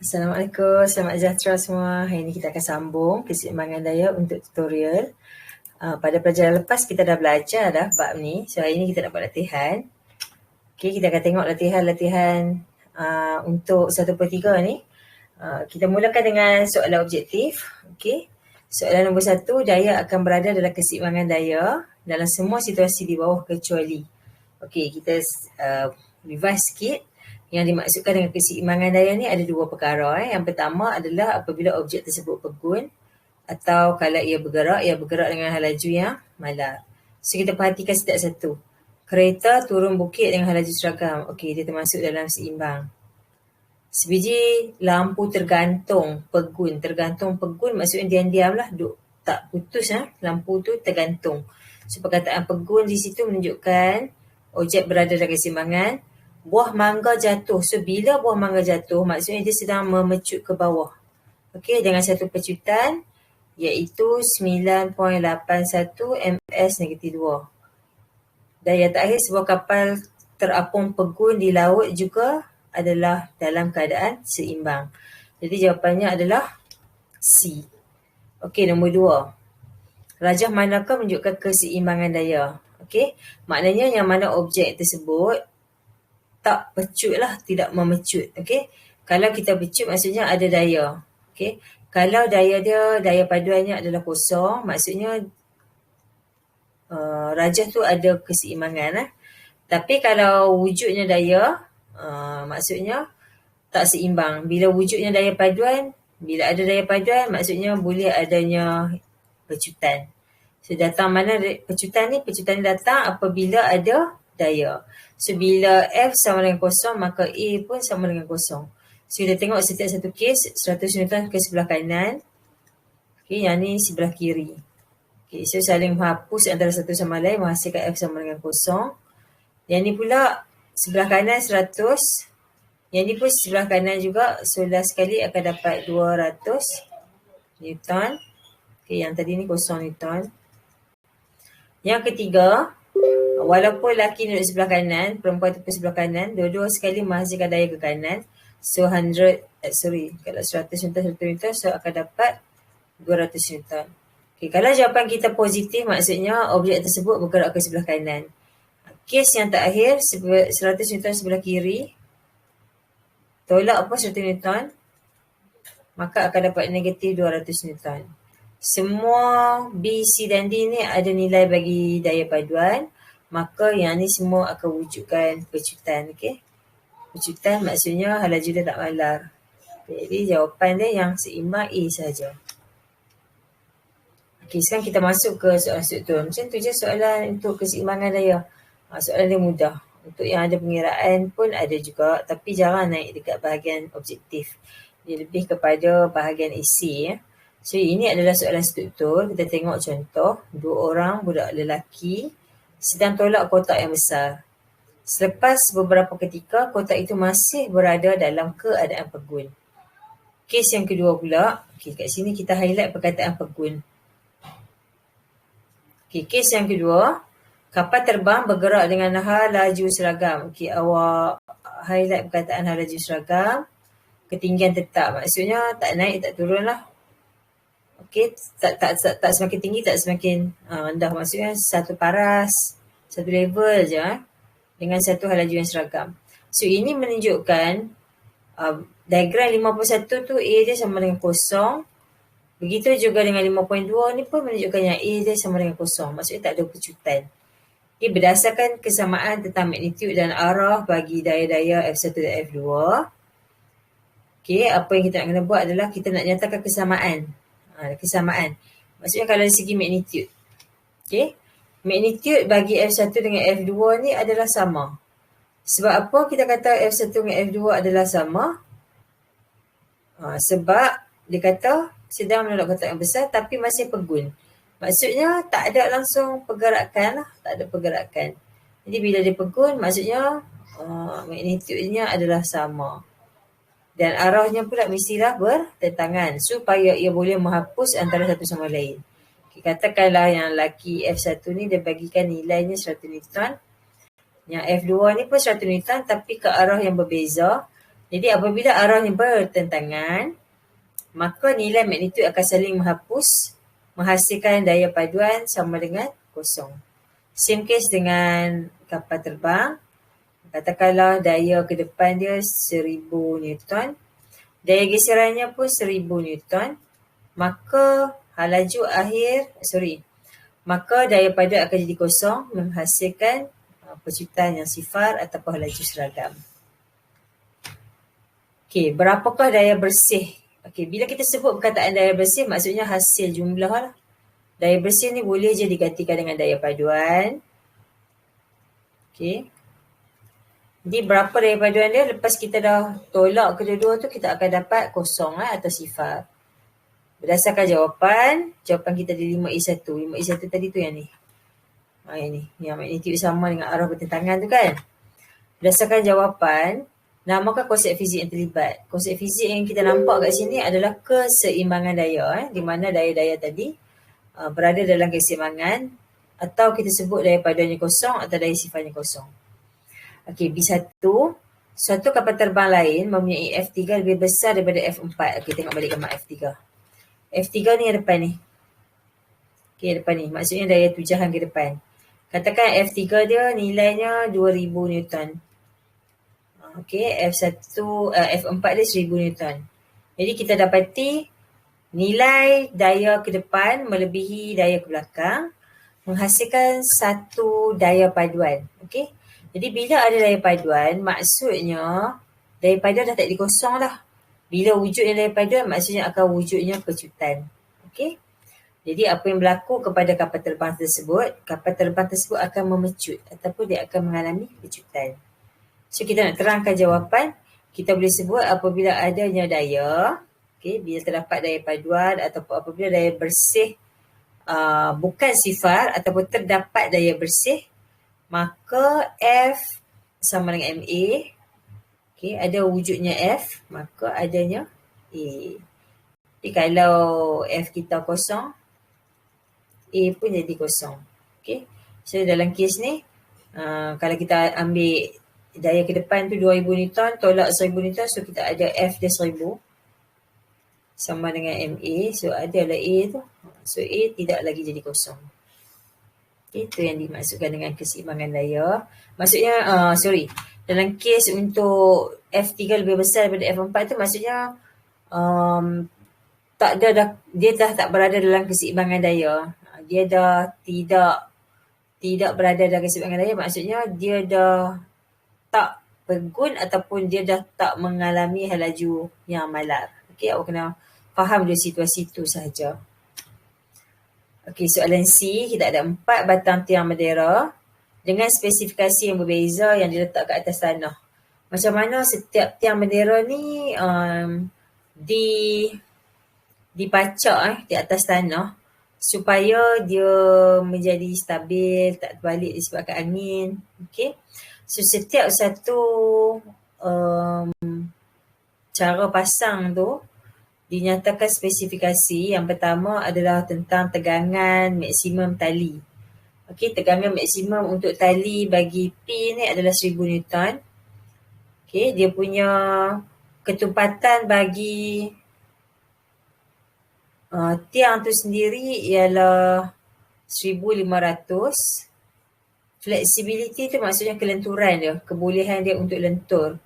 Assalamualaikum, selamat sejahtera semua. Hari ini kita akan sambung keseimbangan daya untuk tutorial. Pada pelajaran lepas kita dah belajar dah bab ni. So hari ini kita nak buat latihan. Okay, kita akan tengok latihan-latihan untuk 1/3 ni. Kita mulakan dengan soalan objektif. Okay. Soalan nombor 1, daya akan berada dalam keseimbangan daya dalam semua situasi di bawah kecuali. Okay, kita revise sikit. Yang dimaksudkan dengan keseimbangan daya ni ada dua perkara. Yang pertama adalah apabila objek tersebut pegun atau kalau ia bergerak dengan laju yang malar. So kita perhatikan setiap satu. Kereta turun bukit dengan laju seragam. Okey, dia termasuk dalam seimbang. Sebiji lampu tergantung pegun. Tergantung pegun maksudnya diam-diam lah. Tak putus lampu tu tergantung. So perkataan pegun di situ menunjukkan objek berada dalam keseimbangan. Buah mangga jatuh. So bila buah mangga jatuh maksudnya dia sedang memecut ke bawah. Okey, dengan satu pecutan iaitu 9.81 ms-2. Dan yang terakhir, sebuah kapal terapung pegun di laut juga adalah dalam keadaan seimbang. Jadi jawapannya adalah C. Okey, nombor 2. Rajah manakah menunjukkan keseimbangan daya? Okey, maknanya yang mana objek tersebut tak pecut lah, tidak memecut. Okey, kalau kita pecut maksudnya ada daya. Okey, kalau daya paduannya adalah kosong, maksudnya rajah tu ada keseimbangan. Tapi kalau wujudnya daya, maksudnya tak seimbang. Bila wujudnya daya paduan, bila ada daya paduan, maksudnya boleh adanya pecutan. So datang mana pecutan ni? Pecutan ni datang apabila ada daya. So bila F sama dengan kosong, maka A pun sama dengan kosong. So kita tengok setiap satu kes, 100 Newton ke sebelah kanan. Okay, yang ni sebelah kiri. Okay, so saling menghapus antara satu sama lain, menghasilkan F sama dengan kosong. Yang ni pula sebelah kanan 100. Yang ni pun sebelah kanan juga. So last sekali akan dapat 200 Newton. Okay, yang tadi ni kosong Newton. Yang ketiga, walaupun lelaki duduk sebelah kanan, perempuan tu pun sebelah kanan, dua-dua sekali menghasilkan daya ke kanan. So kalau 100 Newton, 100 Newton, so akan dapat 200 Newton. Okay, kalau jawapan kita positif, maksudnya objek tersebut bergerak ke sebelah kanan. Kes yang terakhir, 100 Newton sebelah kiri, tolak 100 Newton, maka akan dapat negatif 200 Newton. Semua B, C dan D ni ada nilai bagi daya paduan, maka yang ni semua akan wujudkan pecutan. Okay? Pecutan maksudnya laju dia tak malar. Jadi jawapan dia yang seimbang A sahaja. Okay, sekarang kita masuk ke soalan struktur. Macam tu je soalan untuk keseimbangan daya. Soalan dia mudah. Untuk yang ada pengiraan pun ada juga, tapi jarang naik dekat bahagian objektif. Dia lebih kepada bahagian esei. So ini adalah soalan struktur. Kita tengok contoh. 2 orang budak lelaki sedang tolak kotak yang besar. Selepas beberapa ketika, kotak itu masih berada dalam keadaan pegun. Kes yang kedua pula, okay, kat sini kita highlight perkataan pegun. Okay, kes yang kedua, kapal terbang bergerak dengan hal laju seragam. Okay, awak highlight perkataan hal laju seragam. Ketinggian tetap, maksudnya tak naik, tak turun lah. Okay, tak semakin tinggi, tak semakin rendah. Maksudnya satu paras, satu level je dengan satu hal laju yang seragam. So ini menunjukkan diagram 51 tu A dia sama dengan kosong. Begitu juga dengan 5.2 ni pun menunjukkan yang A dia sama dengan kosong. Maksudnya tak ada pecutan. Okay, berdasarkan kesamaan tentang magnitude dan arah bagi daya-daya F1 dan F2. Okay, apa yang kita nak kena buat adalah kita nak nyatakan kesamaan. Kesamaan. Maksudnya kalau dari segi magnitude. Okay. Magnitude bagi F1 dengan F2 ni adalah sama. Sebab apa kita kata F1 dengan F2 adalah sama? Sebab dia kata sedang menolak kotak yang besar tapi masih pegun. Maksudnya tak ada langsung pergerakan lah. Tak ada pergerakan. Jadi bila dia pegun maksudnya magnitude-nya adalah sama. Dan arahnya pula mestilah bertentangan supaya ia boleh menghapus antara satu sama lain. Katakanlah yang lelaki F1 ni dia bagikan nilainya 100 Newton. Yang F2 ni pun 100 Newton tapi ke arah yang berbeza. Jadi apabila arahnya bertentangan, maka nilai magnitud akan saling menghapus, menghasilkan daya paduan sama dengan kosong. Same case dengan kapal terbang. Katakanlah daya ke depan dia 1000 Newton, daya geserannya pun 1000 Newton, maka maka daya paduan akan jadi kosong, menghasilkan pecutan yang sifar ataupun laju seragam. Okey, berapakah daya bersih? Okey, bila kita sebut perkataan daya bersih, maksudnya hasil jumlah lah. Daya bersih ni boleh je digantikan dengan daya paduan. Okey. Jadi berapa daya paduan dia? Lepas kita dah tolak kedua-dua tu, kita akan dapat kosong atau sifar. Berdasarkan jawapan kita di 5A1. 5A1 tadi tu yang ni. Yang ni. Yang magnitud sama dengan arah bertentangan tu kan. Berdasarkan jawapan, namakan konsep fizik yang terlibat. Konsep fizik yang kita nampak kat sini adalah keseimbangan daya. Di mana daya-daya tadi berada dalam keseimbangan, atau kita sebut daya paduannya kosong atau daya sifarnya kosong. Okey, B1. Suatu kapal terbang lain mempunyai F3 lebih besar daripada F4. Okey, tengok balik gambar F3. F3 ni yang depan ni. Okey, yang depan ni. Maksudnya daya tujahan ke depan. Katakan F3 dia nilainya 2000 Newton. Okey, F4 dia 1000 Newton. Jadi kita dapati nilai daya ke depan melebihi daya ke belakang, menghasilkan satu daya paduan. Okey. Jadi bila ada daya paduan, maksudnya daya paduan dah tak dikosong dah. Bila wujudnya daya paduan, maksudnya akan wujudnya pecutan. Okey. Jadi apa yang berlaku kepada kapal terbang tersebut? Kapal terbang tersebut akan memecut ataupun dia akan mengalami pecutan. So kita nak terangkan jawapan, kita boleh sebut apabila adanya daya, okay, bila terdapat daya paduan ataupun apabila daya bersih bukan sifar ataupun terdapat daya bersih, maka F sama dengan MA. Okay, ada wujudnya F, maka adanya A. Jadi kalau F kita kosong, A pun jadi kosong. Okay. So dalam kes ni, kalau kita ambil daya ke depan tu 2000 Newton, tolak 1000 Newton, so kita ada F dia 1000 sama dengan MA, so adalah A tu. So A tidak lagi jadi kosong. Itu yang dimaksudkan dengan keseimbangan daya. Maksudnya, dalam kes untuk F3 lebih besar daripada F4 tu, maksudnya dia dah tak berada dalam keseimbangan daya. Dia dah tidak berada dalam keseimbangan daya, maksudnya dia dah tak bergun ataupun dia dah tak mengalami laju yang malar. Okey, awak kena faham dulu situasi itu sahaja. Okey, soalan C, kita ada 4 batang tiang bendera dengan spesifikasi yang berbeza yang diletak kat atas tanah. Macam mana setiap tiang bendera ni dipacak di atas tanah supaya dia menjadi stabil, tak terbalik disebabkan angin. Okey. So setiap satu cara pasang tu dinyatakan spesifikasi. Yang pertama adalah tentang tegangan maksimum tali. Okey, tegangan maksimum untuk tali bagi P ni adalah 1000 Newton. Okey, dia punya ketumpatan bagi tiang tu sendiri ialah 1500. Flexibility tu maksudnya kelenturan dia, kebolehan dia untuk lentur.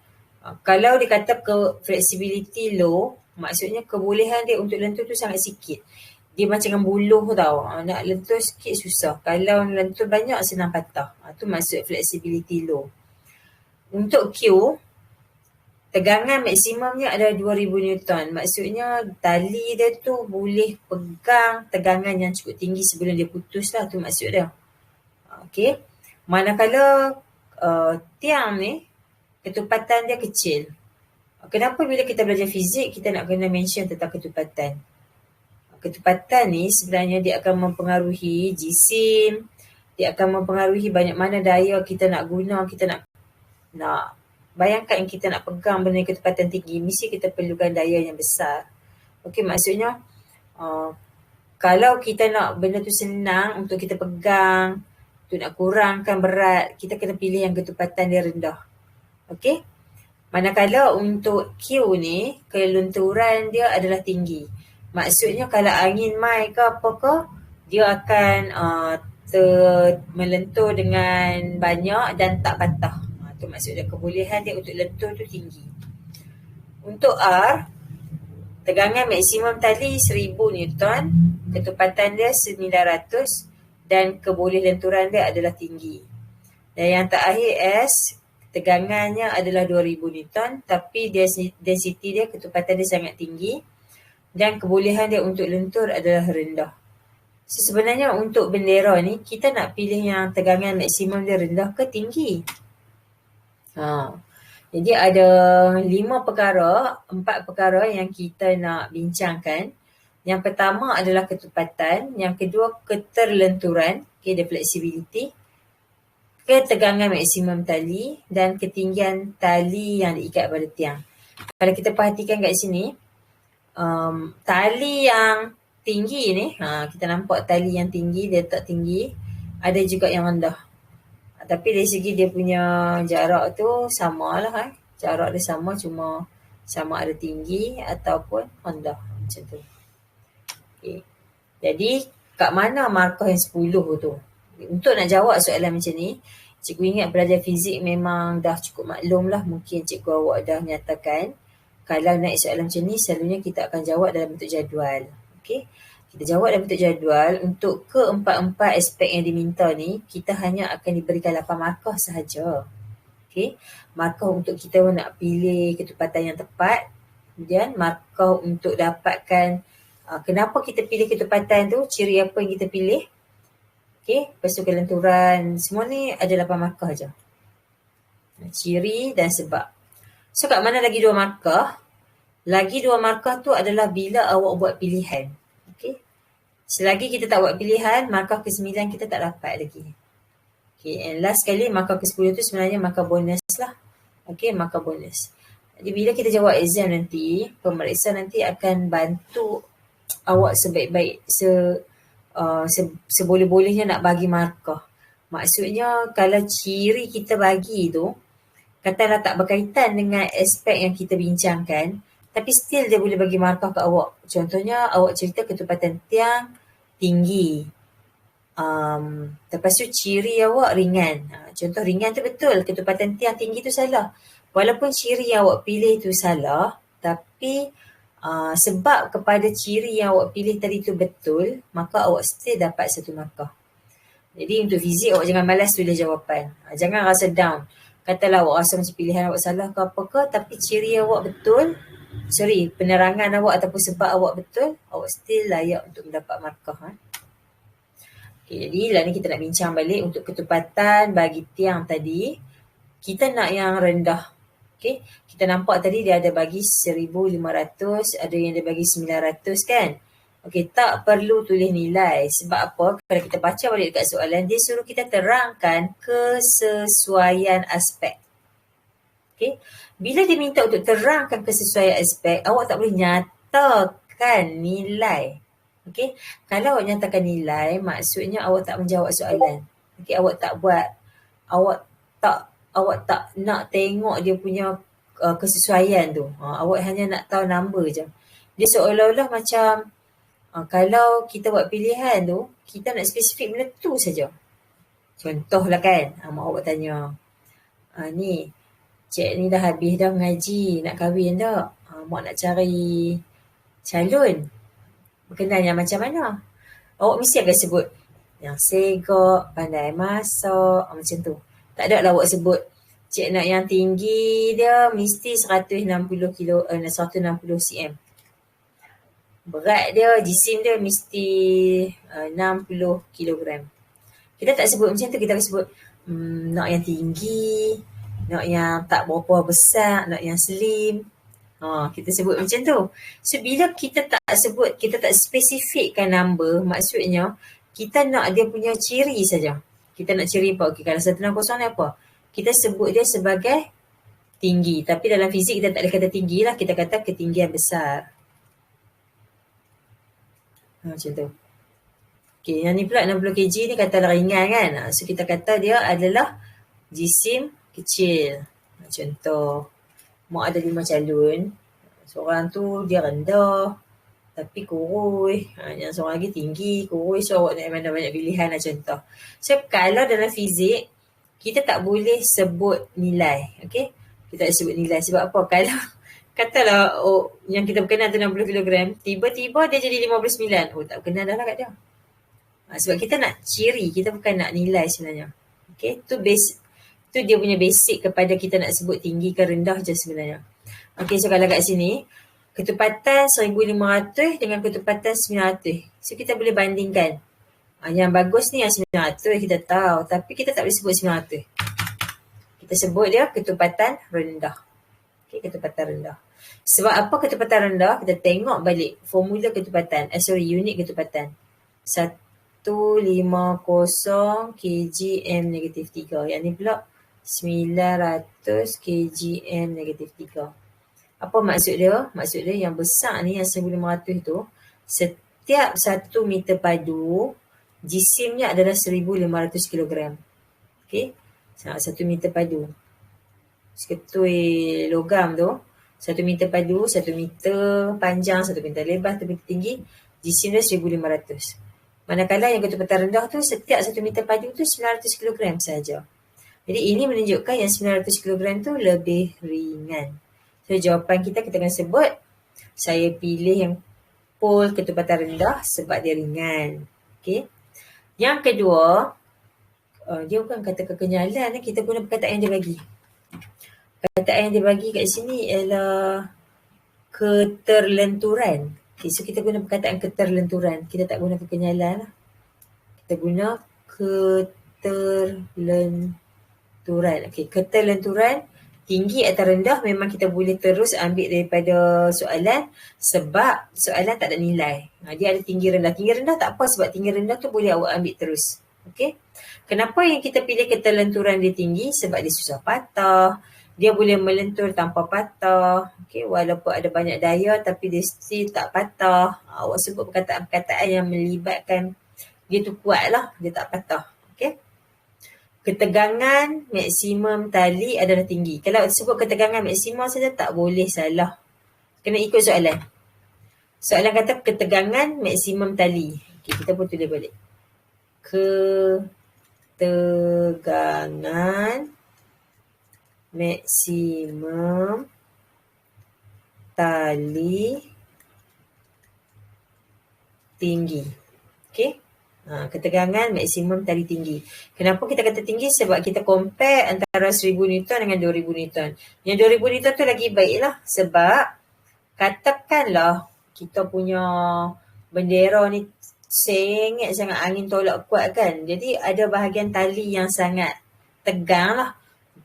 Kalau dia kata flexibility low, maksudnya kebolehan dia untuk lentur tu sangat sikit. Dia macam dengan buluh tau. Nak lentur sikit susah. Kalau lentur banyak senang patah. Tu maksud flexibility low. Untuk Q, tegangan maksimumnya adalah 2000 Newton. Maksudnya tali dia tu boleh pegang tegangan yang cukup tinggi sebelum dia putus lah. Tu maksud dia. Okey. Manakala tiang ni, ketupatan dia kecil. Kenapa bila kita belajar fizik, kita nak kena mention tentang ketupatan? Ketupatan ni sebenarnya dia akan mempengaruhi jisim, dia akan mempengaruhi banyak mana daya kita nak guna, kita nak bayangkan kita nak pegang benda ketupatan tinggi, mesti kita perlukan daya yang besar. Okey, maksudnya kalau kita nak benda tu senang untuk kita pegang, untuk nak kurangkan berat, kita kena pilih yang ketupatan dia rendah. Okey? Manakala untuk Q ni, kelunturan dia adalah tinggi. Maksudnya kalau angin mai ke apa ke, dia akan melentur dengan banyak dan tak patah. Itu maksudnya kebolehan dia untuk lentur tu tinggi. Untuk R, tegangan maksimum tali 1000 Newton, ketepatan dia 900 dan keboleh lenturan dia adalah tinggi. Dan yang terakhir S, tegangannya adalah 2000 Newton tapi density dia, ketepatan dia sangat tinggi dan kebolehan dia untuk lentur adalah rendah. So, sebenarnya untuk bendera ni kita nak pilih yang tegangan maksimum dia rendah ke tinggi. Jadi ada 4 perkara yang kita nak bincangkan. Yang pertama adalah ketepatan, yang kedua keterlenturan, the flexibility, ketegangan maksimum tali dan ketinggian tali yang diikat pada tiang. Kalau kita perhatikan kat sini, tali yang tinggi ni, kita nampak tali yang tinggi, dia tak tinggi, ada juga yang rendah. Tapi dari segi dia punya jarak tu sama lah. Jarak dia sama, cuma sama ada tinggi ataupun rendah macam tu. Okay. Jadi kat mana markah yang 10 tu? Untuk nak jawab soalan macam ni, cikgu ingat pelajar fizik memang dah cukup maklum lah. Mungkin cikgu awak dah nyatakan kalau naik soalan macam ni, selalunya kita akan jawab dalam bentuk jadual. Okay? Kita jawab dalam bentuk jadual. Untuk keempat-empat aspek yang diminta ni, kita hanya akan diberikan 8 markah sahaja. Okay? Markah untuk kita nak pilih ketepatan yang tepat. Kemudian markah untuk dapatkan kenapa kita pilih ketepatan tu, ciri apa yang kita pilih. Okay, lepas tu kelenturan, semua ni ada 8 markah je. Ciri dan sebab. So kat mana lagi 2 markah? Lagi 2 markah tu adalah bila awak buat pilihan. Okay. Selagi kita tak buat pilihan, markah ke-9 kita tak dapat lagi. Okay, and last sekali markah ke-10 tu sebenarnya markah bonus lah. Okay, markah bonus. Jadi bila kita jawab exam nanti, pemeriksa nanti akan bantu awak sebaik-baik, seboleh-bolehnya nak bagi markah. Maksudnya kalau ciri kita bagi tu, katalah tak berkaitan dengan aspek yang kita bincangkan, tapi still dia boleh bagi markah ke awak. Contohnya awak cerita ketepatan tiang tinggi. Lepas tu ciri awak ringan. Contoh ringan tu betul, ketepatan tiang tinggi tu salah. Walaupun ciri yang awak pilih tu salah, tapi sebab kepada ciri yang awak pilih tadi tu betul, maka awak still dapat 1 markah. Jadi untuk fizik awak jangan malas tulis jawapan. Jangan rasa down. Katalah awak rasa macam pilihan awak salah ke apa ke, tapi ciri awak betul, penerangan awak ataupun sebab awak betul, awak still layak untuk mendapat markah. Okay, jadi lah ni kita nak bincang balik untuk ketepatan bagi tiang tadi. Kita nak yang rendah. Okay. Kita nampak tadi dia ada bagi 1500, ada yang dia bagi 900 kan. Okay, tak perlu tulis nilai. Sebab apa? Kalau kita baca balik dekat soalan, dia suruh kita terangkan kesesuaian aspek. Okay. Bila dia minta untuk terangkan kesesuaian aspek, awak tak boleh nyatakan nilai. Okay. Kalau awak nyatakan nilai, maksudnya awak tak menjawab soalan. Okay, awak tak buat, awak tak nak tengok dia punya kesesuaian tu. Awak hanya nak tahu number je. Dia seolah-olah macam kalau kita buat pilihan tu, kita nak spesifik benda tu saja. Contohlah kan, mak awak tanya, ni, cik ni dah habis dah mengaji, nak kahwin tak? Mak nak cari calon. Berkenan yang macam mana? Awak mesti akan sebut yang segak, pandai masak, macam tu. Tak ada lah awak sebut, cik nak yang tinggi dia mesti 160 cm. Berat dia, jisim dia mesti 60 kg. Kita tak sebut macam tu, kita akan sebut nak yang tinggi, nak yang tak berapa besar, nak yang slim. Kita sebut macam tu. So bila kita tak sebut, kita tak spesifikkan number, maksudnya kita nak dia punya ciri saja. Kita nak ciri apa? Okay, kalau 160 ni apa? Kita sebut dia sebagai tinggi. Tapi dalam fizik kita tak boleh kata tinggi lah. Kita kata ketinggian besar. Macam tu. Okay, yang ni pula 60 kg ni katalah ringan kan. So kita kata dia adalah jisim kecil. Contoh. mak ada 5 calon. Seorang tu dia rendah tapi kurus. Yang seorang lagi tinggi, kurus. So awak nak mana banyak pilihan lah contoh. So kalau dalam fizik, kita tak boleh sebut nilai. Okay? Kita tak sebut nilai. Sebab apa? Kalau katalah yang kita berkenal tu 60 kilogram, tiba-tiba dia jadi 59. Tak berkenal dah lah kat dia. Sebab kita nak ciri, kita bukan nak nilai sebenarnya. Okay? Tu dia punya basic kepada kita nak sebut tinggi ke rendah je sebenarnya. Okay, so kalau kat sini, ketepatan 1500 dengan ketepatan 900. So kita boleh bandingkan. Yang bagus ni yang 900 kita tahu, tapi kita tak boleh sebut 900. Kita sebut dia ketepatan rendah. Okay, ketepatan rendah. Sebab apa ketepatan rendah? Kita tengok balik formula ketepatan. Unit ketepatan. 150 kgm negatif 3. Yang ni pula 900 kgm negatif 3. Apa maksud dia? Maksud dia yang besar ni, yang 1500 tu, setiap 1 meter padu, jisimnya adalah 1500 kilogram. Okay? 1 meter padu. Seketui logam tu, 1 meter padu, 1 meter panjang, 1 meter lebar, 1 meter tinggi, jisim dia 1500. Manakala yang ketepatan rendah tu, setiap 1 meter padu tu 900 kilogram saja. Jadi ini menunjukkan yang 900 kilogram tu lebih ringan. So jawapan kita akan sebut, saya pilih yang pol ketepatan rendah sebab dia ringan. Okay. Yang kedua, dia bukan kata kekenyalan, kita guna perkataan yang dia bagi. Perkataan yang dia bagi kat sini ialah keterlenturan. Okay, so kita guna perkataan keterlenturan. Kita tak guna kekenyalan lah. Kita guna keterlenturan. Okay, keterlenturan tinggi atau rendah memang kita boleh terus ambil daripada soalan sebab soalan tak ada nilai. Dia ada tinggi rendah. Tinggi rendah tak apa sebab tinggi rendah tu boleh awak ambil terus. Okay. Kenapa yang kita pilih keterlenturan dia tinggi? Sebab dia susah patah. Dia boleh melentur tanpa patah. Okay. Walaupun ada banyak daya tapi dia still tak patah. Awak sebut perkataan-perkataan yang melibatkan dia tu kuat lah. Dia tak patah. Okay. Ketegangan maksimum tali adalah tinggi. Kalau sebut ketegangan maksimum saja tak boleh salah. Kena ikut soalan. Soalan kata ketegangan maksimum tali. Okay, kita pun tulis balik. Ketegangan maksimum tali tinggi. Okay. Ketegangan maksimum tali tinggi. Kenapa kita kata tinggi? Sebab kita compare antara 1000 Newton dengan 2000 Newton. Yang 2000 Newton tu lagi baik lah. Sebab katakanlah kita punya bendera ni sengit sangat, angin tolak kuat kan. Jadi ada bahagian tali yang sangat tegang lah.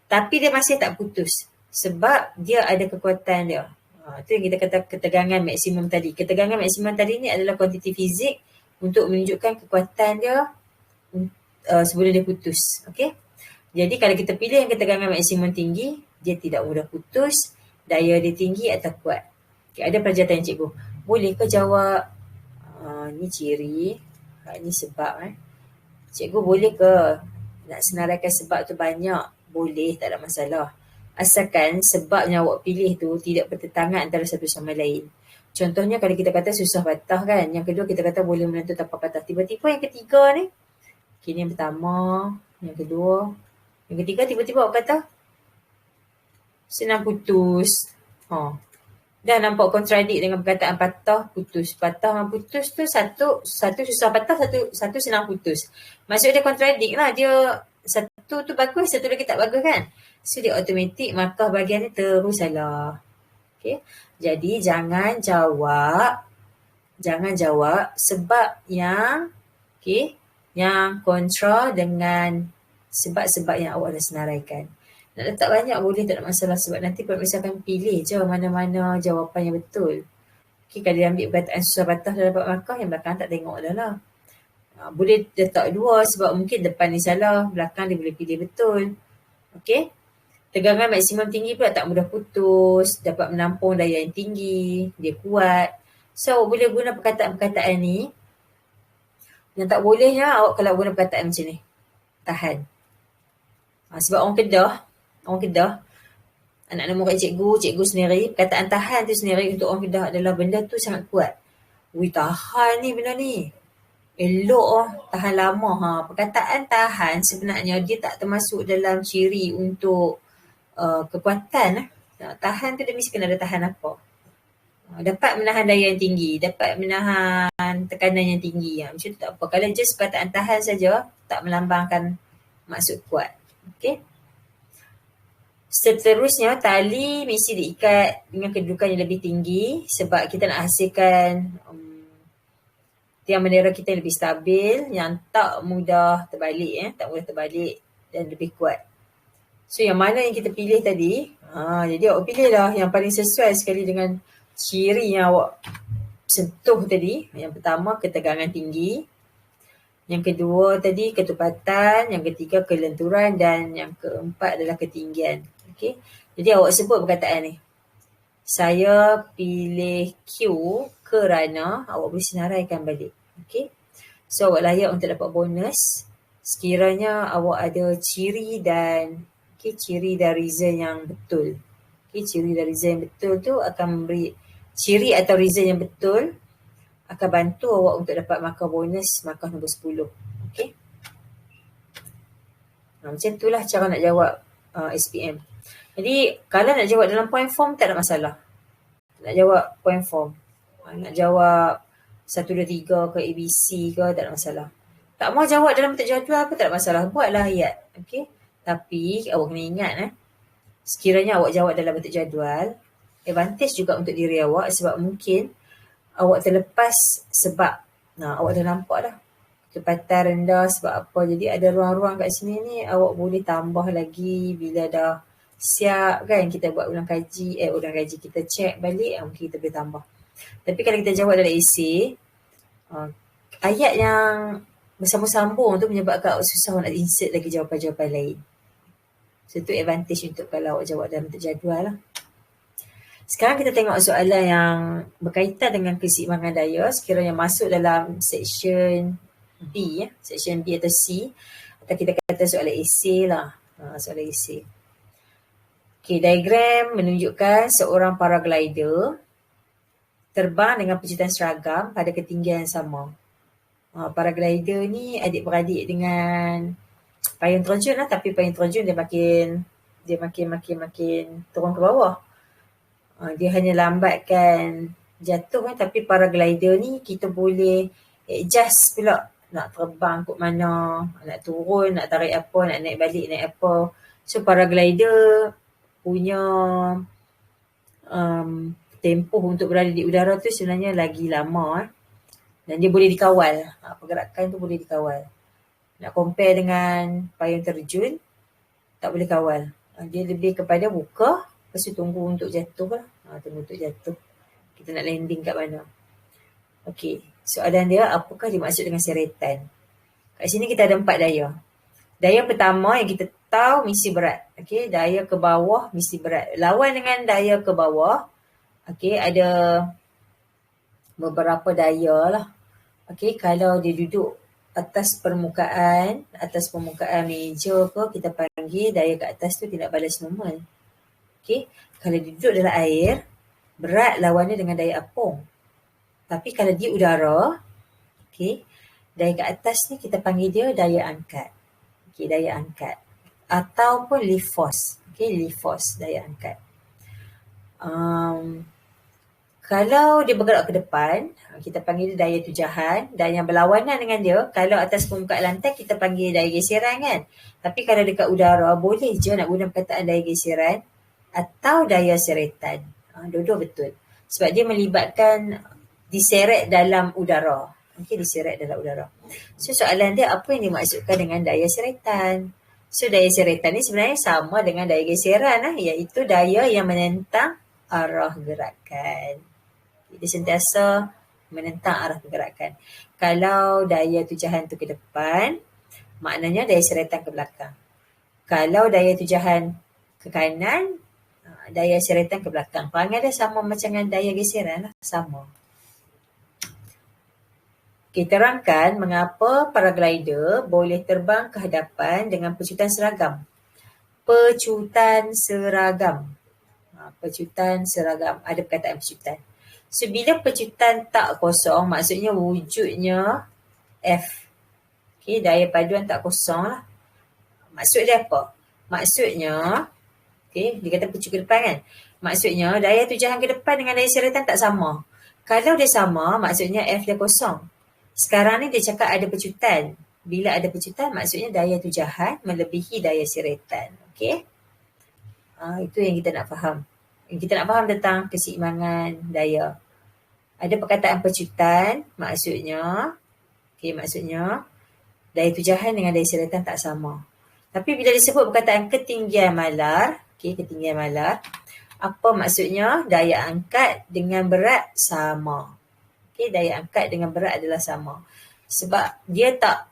Tapi dia masih tak putus. Sebab dia ada kekuatan dia. Itu yang kita kata ketegangan maksimum tali. Ketegangan maksimum tali ni adalah kuantiti fizik untuk menunjukkan kekuatan dia sebelum dia putus. Okay? Jadi kalau kita pilih yang ketegangan maksimum tinggi, dia tidak mudah putus, daya dia tinggi atau kuat. Okay, ada pelajar tanya cikgu, boleh ke jawab ni ciri, ni sebab. Cikgu boleh ke nak senaraikan sebab tu banyak? Boleh, tak ada masalah. Asalkan sebab yang awak pilih tu tidak bertentangan antara satu sama lain. Contohnya kalau kita kata susah patah kan. Yang kedua kita kata boleh melentur tanpa patah. Tiba-tiba yang ketiga ni. Okay, ni yang pertama. Yang kedua. Yang ketiga tiba-tiba awak kata senang putus. Dah nampak kontradik dengan perkataan patah, putus. Patah dan putus tu satu susah patah, satu senang putus. Maksud dia kontradik lah. Dia satu tu bagus, satu lagi tak bagus kan. So dia automatik markah bahagian ni terus salah. Okay. Jadi jangan jawab sebab yang yang kontra dengan sebab-sebab yang awak dah senaraikan. Nak letak banyak boleh, tak ada masalah sebab nanti pemeriksaan akan pilih je mana-mana jawapan yang betul. Okay, kalau dia ambil perkataan susah patah dah dapat markah, yang belakang tak tengok dah lah. Boleh letak dua sebab mungkin depan ni salah, belakang dia boleh pilih betul. Okay. Tegangan maksimum tinggi pula tak mudah putus, dapat menampung daya yang tinggi, dia kuat. So, awak boleh guna perkataan-perkataan ni. Yang tak bolehnya, awak kalau guna perkataan macam ni. Tahan. Sebab orang Kedah, Anak nombor kat cikgu sendiri, perkataan tahan tu sendiri untuk orang Kedah adalah benda tu sangat kuat. Tahan ni benda ni. Elok tahan lama. Perkataan tahan sebenarnya dia tak termasuk dalam ciri untuk kekuatan. Tahan tu dia mesti kena ada tahan apa. Dapat menahan daya yang tinggi, dapat menahan tekanan yang tinggi. Macam tu tak apa. Kalau just perkataan tahan saja, tak melambangkan maksud kuat. Okey. Seterusnya, tali mesti diikat dengan kedudukan yang lebih tinggi sebab kita nak hasilkan tiang bendera kita yang lebih stabil, yang tak mudah terbalik, tak mudah terbalik dan lebih kuat. So, yang mana yang kita pilih tadi, jadi awak pilihlah yang paling sesuai sekali dengan ciri yang awak sentuh tadi. Yang pertama, ketegangan tinggi. Yang kedua tadi, ketepatan. Yang ketiga, kelenturan. Dan yang keempat adalah ketinggian. Okay. Jadi awak sebut perkataan ni. Saya pilih Q kerana awak boleh senaraikan balik. Okay. So awak layak untuk dapat bonus sekiranya awak ada ciri dan ciri dan reason yang betul. Ciri dan reason yang betul tu akan memberi ciri atau reason yang betul akan bantu awak untuk dapat markah bonus markah nombor 10. Okay. Macam itulah cara nak jawab SPM. Jadi kalau nak jawab dalam point form tak ada masalah. Nak jawab point form. Nak jawab 1, 2, 3 ke ABC ke tak ada masalah. Tak mau jawab dalam bentuk jadual pun tak ada masalah. Buatlah ayat. Okay. Tapi awak kena ingat sekiranya awak jawab dalam bentuk jadual, advantage juga untuk diri awak sebab mungkin awak terlepas sebab awak dah nampak dah kecepatan rendah sebab apa. Jadi ada ruang-ruang kat sini ni awak boleh tambah lagi bila dah siap kan kita buat ulang kaji kita check balik mungkin kita boleh tambah. Tapi kalau kita jawab dalam esei ayat yang bersambung-sambung tu menyebabkan awak susah nak insert lagi jawapan-jawapan lain. So itu advantage untuk kalau awak jawab dalam bentuk jadual lah. Sekarang kita tengok soalan yang berkaitan dengan keseimbangan daya sekiranya masuk dalam section B, section B atau C, atau kita kata soalan esei lah. Soalan esei. Okay, diagram menunjukkan seorang paraglider terbang dengan penciutan seragam pada ketinggian yang sama. Paraglider ni adik-beradik dengan payung terjun lah, tapi payung terjun dia makin turun ke bawah. Dia hanya lambatkan jatuh kan, tapi paraglider ni kita boleh adjust pula nak terbang kot mana, nak turun, nak tarik apa, nak naik balik, naik apa. So paraglider punya tempoh untuk berada di udara tu sebenarnya lagi lama dan dia boleh dikawal. Pergerakan tu boleh dikawal. Nak compare dengan payung terjun, tak boleh kawal. Dia lebih kepada buka, lepas tu tunggu untuk jatuh lah. Tunggu untuk jatuh. Kita nak landing kat mana. Okey, soalan dia apakah dimaksud dengan seretan? Kat sini kita ada 4 daya. Daya pertama yang kita tahu mesti berat. Okey, daya ke bawah mesti berat. Lawan dengan daya ke bawah, okey, ada beberapa daya lah. Okey, kalau dia duduk atas permukaan meja ke, kita panggil daya ke atas tu tindak balas normal. Okey, kalau dia duduk dalam air, berat lawannya dengan daya apung. Tapi kalau di udara, okey, daya ke atas ni kita panggil dia daya angkat. Okey, daya angkat. Ataupun lift force. Okey, lift force, daya angkat. Kalau dia bergerak ke depan, kita panggil dia daya tujahan. Dan yang berlawanan dengan dia, kalau atas permukaan lantai, kita panggil daya geseran kan. Tapi kalau dekat udara, boleh je nak guna perkataan daya geseran atau daya seretan. Dua-dua betul. Sebab dia melibatkan diseret dalam udara. Okey, diseret dalam udara. So soalan dia, apa yang dimaksudkan dengan daya seretan? So daya seretan ni sebenarnya sama dengan daya geseran iaitu daya yang menentang arah gerakan. Dia sentiasa menentang arah pergerakan. Kalau daya tujahan tu ke depan, maknanya daya seretan ke belakang. Kalau daya tujahan ke kanan, daya seretan ke belakang. Perangai dia sama macam dengan daya geseran lah, sama. Kita terangkan mengapa paraglider boleh terbang ke hadapan dengan penciutan seragam. Penciutan seragam. Pecutan seragam, ada perkataan pecutan. So bila pecutan tak kosong, maksudnya wujudnya F. Okay, daya paduan tak kosong lah. Maksud dia apa? Maksudnya, okay, dia kata pecut ke depan kan? Maksudnya daya tujahan ke depan dengan daya seratan tak sama. Kalau dia sama, maksudnya F dia kosong. Sekarang ni dia cakap ada pecutan. Bila ada pecutan, maksudnya daya tujahan melebihi daya seratan. Okay? Itu yang kita nak faham. Kita nak faham tentang keseimbangan daya. Ada perkataan pecutan, maksudnya daya tujahan dengan daya seratan tak sama. Tapi bila disebut perkataan ketinggian malar, ketinggian malar, apa maksudnya? Daya angkat dengan berat sama. Daya angkat dengan berat adalah sama. Sebab dia tak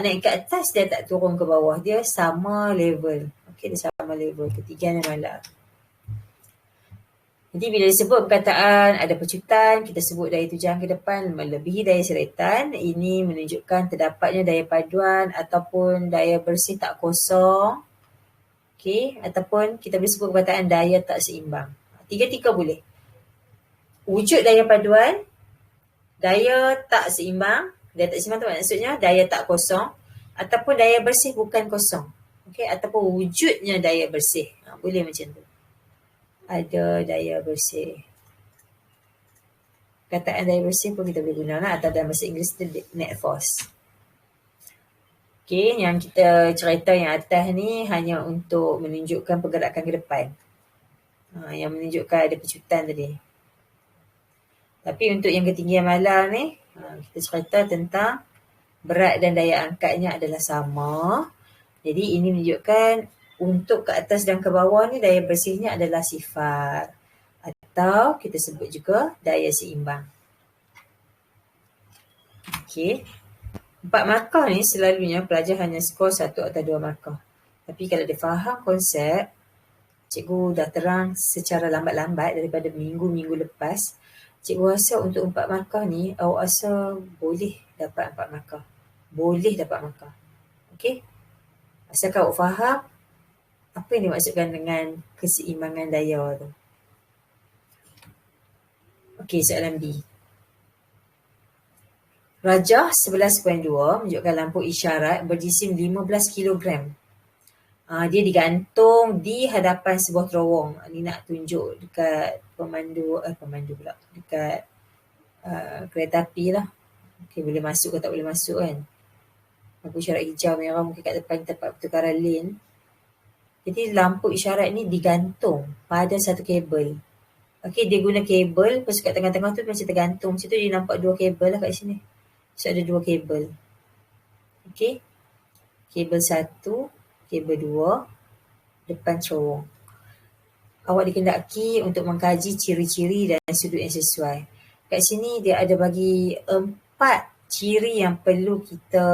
naik ke atas, dia tak turun ke bawah. Dia sama level. Dia sama level, ketinggian malar. Jadi bila disebut perkataan ada pecutan, kita sebut daya tujahan ke depan melebihi daya seratan. Ini menunjukkan terdapatnya daya paduan ataupun daya bersih tak kosong. Ataupun kita boleh sebut perkataan daya tak seimbang. Tiga-tiga boleh. Wujud daya paduan, daya tak seimbang. Daya tak seimbang tu maksudnya daya tak kosong. Ataupun daya bersih bukan kosong. Ataupun wujudnya daya bersih. Boleh macam tu. Ada daya bersih. Kataan daya bersih pun kita boleh guna lah, atau dalam bahasa Inggeris tu net force. Yang kita cerita yang atas ni hanya untuk menunjukkan pergerakan ke depan. Yang menunjukkan ada pecutan tadi. Tapi untuk yang ketinggian malar ni, kita cerita tentang berat dan daya angkatnya adalah sama. Jadi ini menunjukkan untuk ke atas dan ke bawah ni daya bersihnya adalah sifar. Atau kita sebut juga daya seimbang. 4 markah ni selalunya pelajar hanya skor 1 atau 2 markah. Tapi kalau dia faham konsep, cikgu dah terang secara lambat-lambat daripada minggu-minggu lepas, cikgu rasa untuk 4 markah ni, awak rasa boleh dapat 4 markah. Boleh dapat markah. Asalkan awak faham apa yang dimaksudkan dengan keseimbangan daya tu. Soalan B. Rajah 11.2 menunjukkan lampu isyarat berjisim 15 kg. Dia digantung di hadapan sebuah terowong. Ni nak tunjuk dekat pemandu pula. Dekat kereta api lah. Boleh masuk ke tak boleh masuk kan. Lampu isyarat hijau merah mungkin kat depan tempat pertukaran lane. Jadi lampu isyarat ni digantung pada satu kabel. Dia guna kabel, lepas kat tengah-tengah tu macam tergantung. Macam tu dia nampak 2 kabel lah kat sini. So ada 2 kabel. Kabel 1, kabel 2, depan terowong. Awak dikendaki untuk mengkaji ciri-ciri dan sudut yang sesuai. Kat sini dia ada bagi 4 ciri yang perlu kita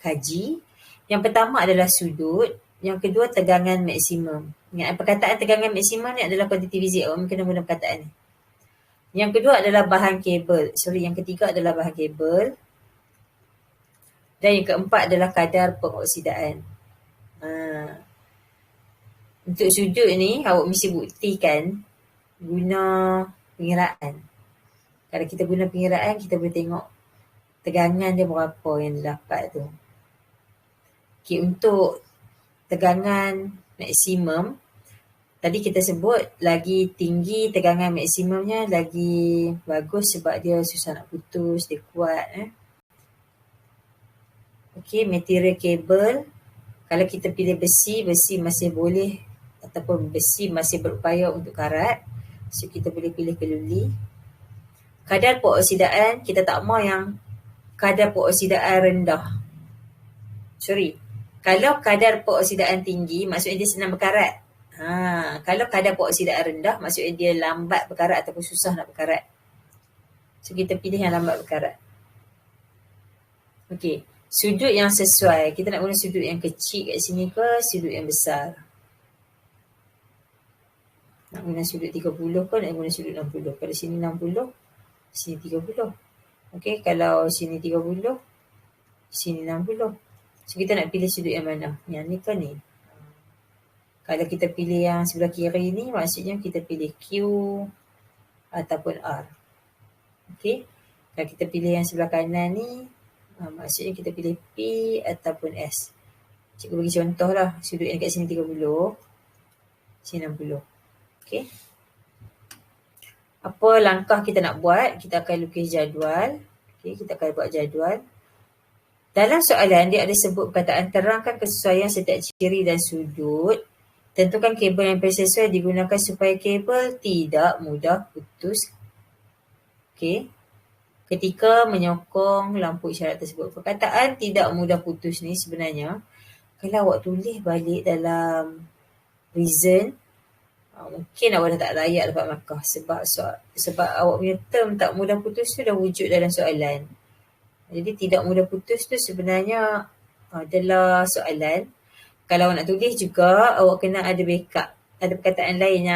kaji. Yang pertama adalah sudut. Yang kedua, tegangan maksimum. Perkataan tegangan maksimum ni adalah quantity visit. Awak kena guna perkataan ni. Yang kedua adalah bahan kabel. Yang ketiga adalah bahan kabel. Dan yang keempat adalah kadar pengoksidaan. Untuk sudut ni, awak mesti buktikan guna pengiraan. Kalau kita guna pengiraan, kita boleh tengok tegangan dia berapa yang didapat tu. Untuk tegangan maksimum, tadi kita sebut lagi tinggi tegangan maksimumnya lagi bagus sebab dia susah nak putus, dia kuat. Material kabel. Kalau kita pilih besi masih boleh ataupun besi masih berupaya untuk karat. So kita boleh pilih keluli. Kadar pengoksidaan, kita tak mahu yang kadar pengoksidaan rendah. Kalau kadar pengoksidaan tinggi, maksudnya dia senang berkarat. Kalau kadar pengoksidaan rendah, maksudnya dia lambat berkarat ataupun susah nak berkarat. So, kita pilih yang lambat berkarat. Sudut yang sesuai. Kita nak guna sudut yang kecil kat sini ke sudut yang besar? Nak guna sudut 30 ke nak guna sudut 60? Kalau sini 60, sini 30. Kalau sini 30, sini 60. So, kita nak pilih sudut yang mana? Yang ni ke ni? Kalau kita pilih yang sebelah kiri ni, maksudnya kita pilih Q ataupun R. Okey. Kalau kita pilih yang sebelah kanan ni, maksudnya kita pilih P ataupun S. Cikgu bagi contoh lah. Sudut yang kat sini 30, sini 60. Okey. Apa langkah kita nak buat? Kita akan lukis jadual. Okey, kita akan buat jadual. Dalam soalan, dia ada sebut perkataan terangkan kesesuaian setiap ciri dan sudut. Tentukan kabel yang paling sesuai digunakan supaya kabel tidak mudah putus. Okey. Ketika menyokong lampu isyarat tersebut. Perkataan tidak mudah putus ni sebenarnya, kalau awak tulis balik dalam reason, mungkin awak dah tak layak dapat markah sebab awak punya term tak mudah putus tu dah wujud dalam soalan. Jadi tidak mudah putus tu sebenarnya adalah soalan. Kalau awak nak tulis juga, awak kena ada backup. Ada perkataan lain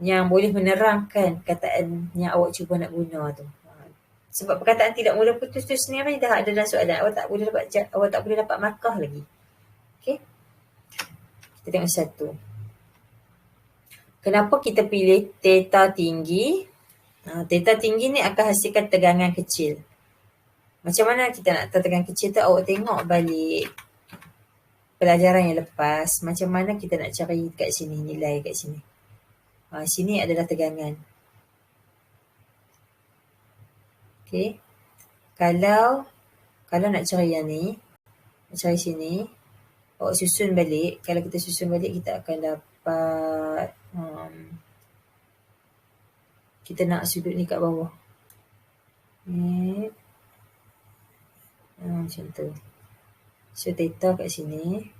yang boleh menerangkan perkataan yang awak cuba nak guna tu. Sebab perkataan tidak mudah putus tu sendiri dah ada dalam soalan. Awak tak boleh dapat markah lagi. Okey. Kita tengok satu. Kenapa kita pilih theta tinggi? Theta tinggi ni akan hasilkan tegangan kecil. Macam mana kita nak tahu tegangan kecil tu? Awak tengok balik pelajaran yang lepas. Macam mana kita nak cari kat sini, nilai kat sini. Sini adalah tegangan. Okey. Kalau nak cari yang ni, nak cari sini, awak susun balik. Kalau kita susun balik, kita akan dapat kita nak sudut ni kat bawah. Ni macam tu. So theta kat sini.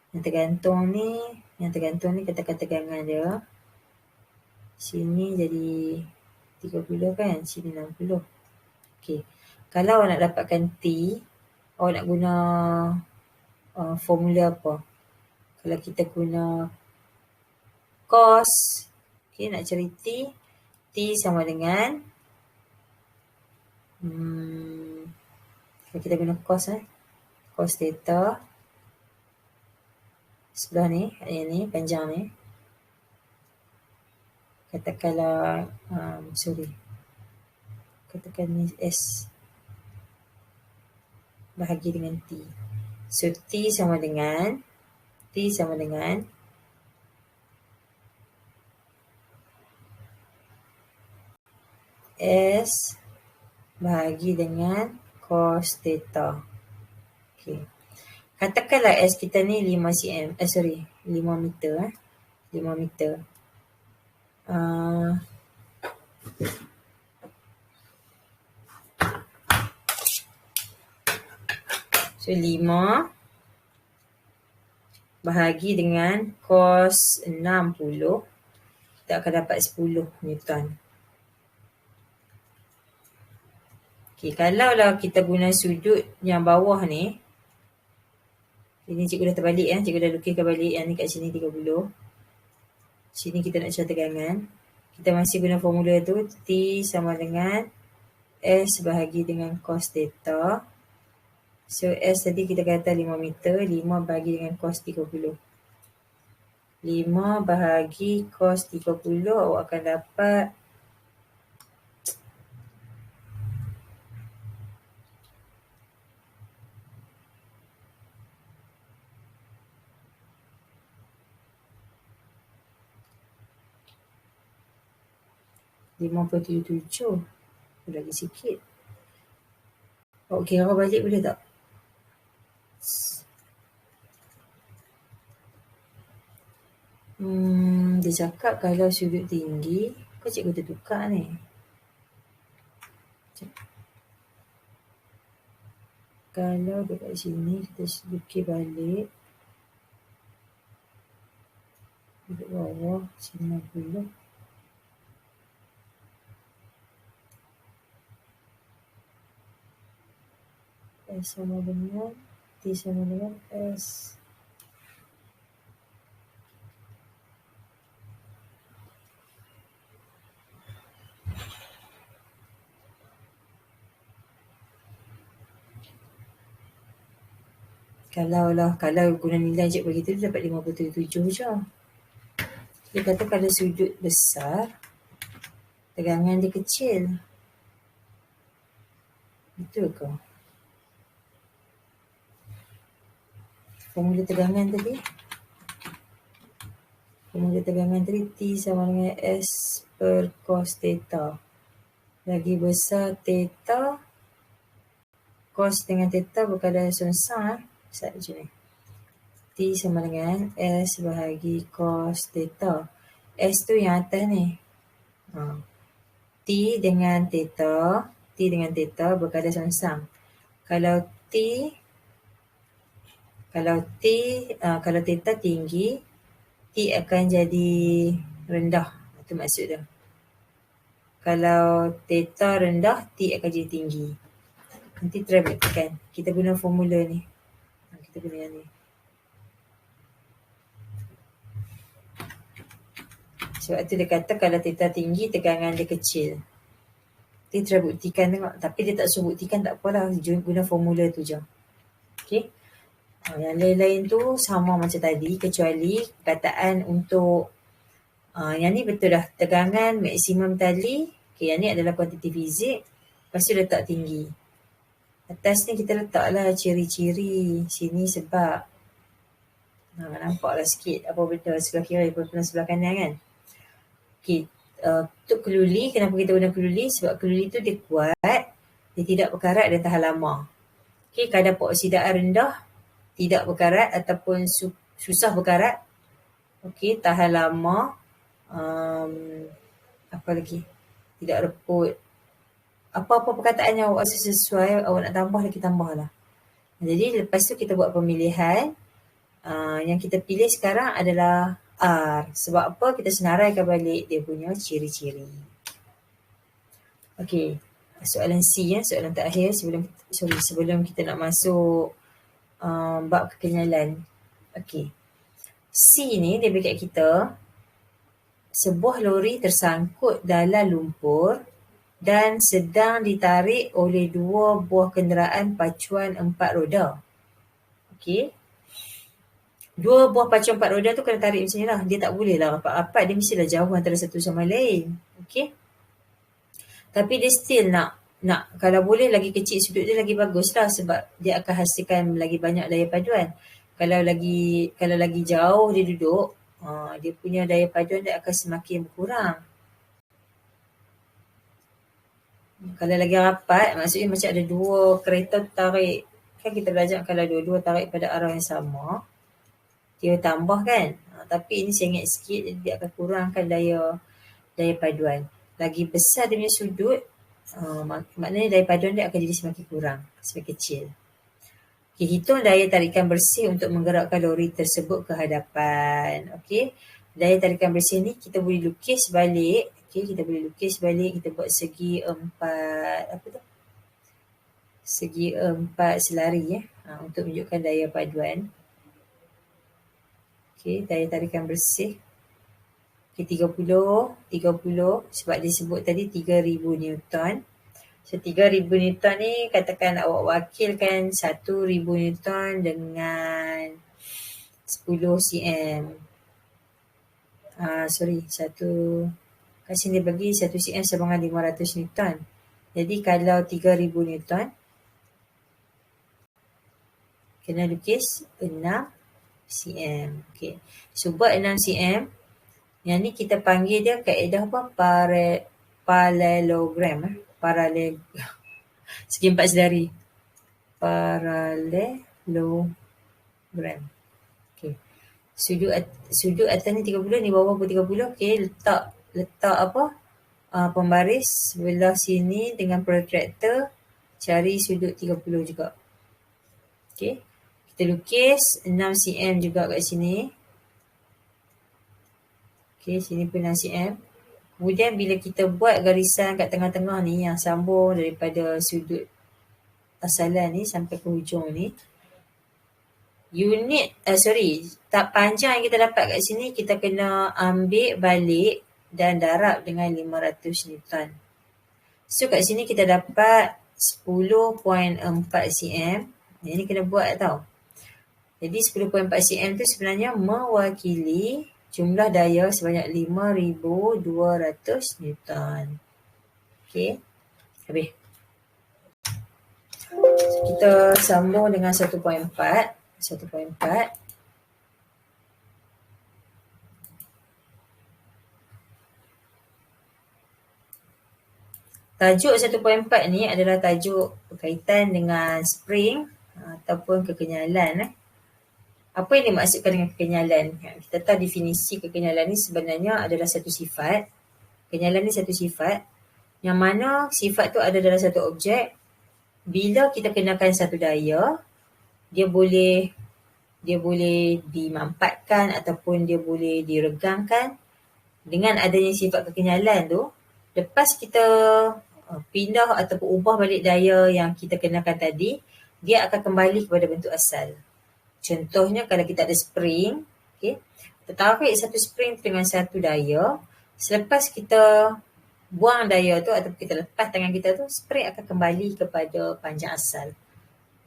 Yang tergantung ni katakan tegangan dia. Sini jadi 30 kan, sini 60. Okey. Kalau awak nak dapatkan T, awak nak guna formula apa? Kalau kita guna cos, okey, nak cari T sama dengan kalau kita guna cos theta sebelah ni, yang ni panjang ni. Katakanlah katakan ni S bahagi dengan T. So T sama dengan S bahagi dengan cos theta. Okey. Katakanlah S kita ni 5 meter. 5 meter. So 5 bahagi dengan cos 60, kita akan dapat 10 Newton. Okey, kalaulah kita guna sudut yang bawah ni, ini cikgu dah terbalik cikgu dah lukiskan balik yang ni kat sini 30. Sini kita nak cari tegangan. Kita masih guna formula tu, T sama dengan S bahagi dengan cos theta. So S tadi kita kata 5 meter, 5 bahagi dengan cos 30. 5 bahagi cos 30, awak akan dapat 57. Lagi sikit. Awak kira balik boleh tak? Dia cakap kalau sudut tinggi, kau cikgu tertukar ni. Kalau dekat sini kita lukis balik. Duduk bawah, 90. S sama dengan T sama dengan S. Kalau guna nilai je begitu, dia dapat 57 je. Dia kata kalau sudut besar, tegangan dia kecil. Betul ke? Formula tegangan tadi. T sama dengan S per cos theta. Lagi besar theta, cos dengan theta berkadar sonsang. Sekejap je ni. T sama dengan S bahagi cos theta. S tu yang atas ni. T dengan theta berkadar sonsang. Kalau theta tinggi, T akan jadi rendah. Itu maksud dia. Kalau theta rendah, T akan jadi tinggi. Nanti try buktikan. Kita guna formula ni. Kita guna yang ni. Sebab tu dia kata kalau theta tinggi, tegangan dia kecil. Kita try buktikan tengok. Tapi dia tak suruh buktikan, tak apalah. Guna formula tu je. Okay. Yang lain-lain tu sama macam tadi, kecuali perkataan untuk yang ni betul dah. Tegangan maksimum tali. Okay, yang ni adalah kuantiti fizik. Lepas tu letak tinggi. Atas ni kita letaklah ciri-ciri sini sebab nampaklah sikit apa benda sebelah kiri daripada sebelah kanan kan. Okay, untuk keluli, kenapa kita guna keluli? Sebab keluli tu dia kuat, dia tidak berkarat dan tahan lama. Okay, kadar peroksidaan rendah, tidak berkarat ataupun susah berkarat. Okay, tahan lama. Apa lagi? Tidak reput. Apa-apa perkataan yang awak rasa sesuai, awak nak tambah lagi, tambahlah. Jadi lepas tu kita buat pemilihan. Yang kita pilih sekarang adalah R. Sebab apa? Kita senaraikan balik dia punya ciri-ciri. Okey. Soalan C ya, soalan terakhir sebelum kita nak masuk bab kekenyalan. Okey. C ni dia bagi kat kita sebuah lori tersangkut dalam lumpur dan sedang ditarik oleh 2 buah kenderaan pacuan 4 roda. Okey. 2 buah pacuan 4 roda tu kena tarik macam ni lah. Dia tak boleh lah rapat-rapat. Dia mestilah jauh antara satu sama lain. Okey. Tapi dia still nak kalau boleh lagi kecil sudut dia lagi bagus lah, sebab dia akan hasilkan lagi banyak daya paduan. Kalau lagi jauh dia duduk, dia punya daya paduan dia akan semakin berkurang. Kalau lagi rapat, maksudnya macam ada 2 kereta tarik. Kan kita belajar kalau dua-dua tarik pada arah yang sama, dia tambah kan. Tapi ini sengit sikit, jadi dia akan kurangkan daya paduan. Lagi besar dia punya sudut, maknanya daya paduan dia akan jadi semakin kurang, semakin kecil. Okay, hitung daya tarikan bersih untuk menggerakkan lori tersebut ke hadapan. Okay. Daya tarikan bersih ni kita boleh lukis balik. Okay, kita boleh lukis balik, kita buat segi 4, segi 4 selari ya, untuk menunjukkan daya paduan. Okay, daya tarikan bersih. Okay, 30 sebab dia sebut tadi 3000 Newton. So 3000 Newton ni katakan awak wakilkan 1000 Newton dengan 10 cm. Kat sini dia bagi 1 cm sama dengan 500 Newton. Jadi kalau 3000 Newton, kena lukis 6 cm. Okay. So buat 6 cm, yang ni kita panggil dia kaedah apa? Parallelogram. Segi 4 selari. Parallelogram. Okay. Sudut atas ni 30, ni bawah pun 30. Okay, letak apa? Pembaris sebelah sini dengan protractor, cari sudut 30 juga. Okay. Kita lukis 6 cm juga kat sini. Okay, sini pun 6 cm. Kemudian bila kita buat garisan kat tengah-tengah ni yang sambung daripada sudut asalan ni sampai ke hujung ni, tak panjang yang kita dapat kat sini kita kena ambil balik dan darab dengan 500 Newton. So kat sini kita dapat 10.4 cm. Yang ni kena buat tau. Jadi 10.4 cm tu sebenarnya mewakili jumlah daya sebanyak 5,200 Newton. Okey, habis. So, kita sambung dengan 1.4. 1.4. Tajuk 1.4 ni adalah tajuk berkaitan dengan spring ataupun kekenyalan. Apa yang dimaksudkan dengan kekenyalan? Kita tahu definisi kekenyalan ni sebenarnya adalah satu sifat. Kenyalan ni satu sifat yang mana sifat tu ada dalam satu objek. Bila kita kenakan satu daya, dia boleh dimampatkan ataupun dia boleh diregangkan dengan adanya sifat kekenyalan tu. Lepas kita pindah ataupun ubah balik daya yang kita kenakan tadi, dia akan kembali kepada bentuk asal. Contohnya kalau kita ada spring, okay, kita tarik satu spring dengan satu daya, selepas kita buang daya tu ataupun kita lepas tangan kita tu, spring akan kembali kepada panjang asal.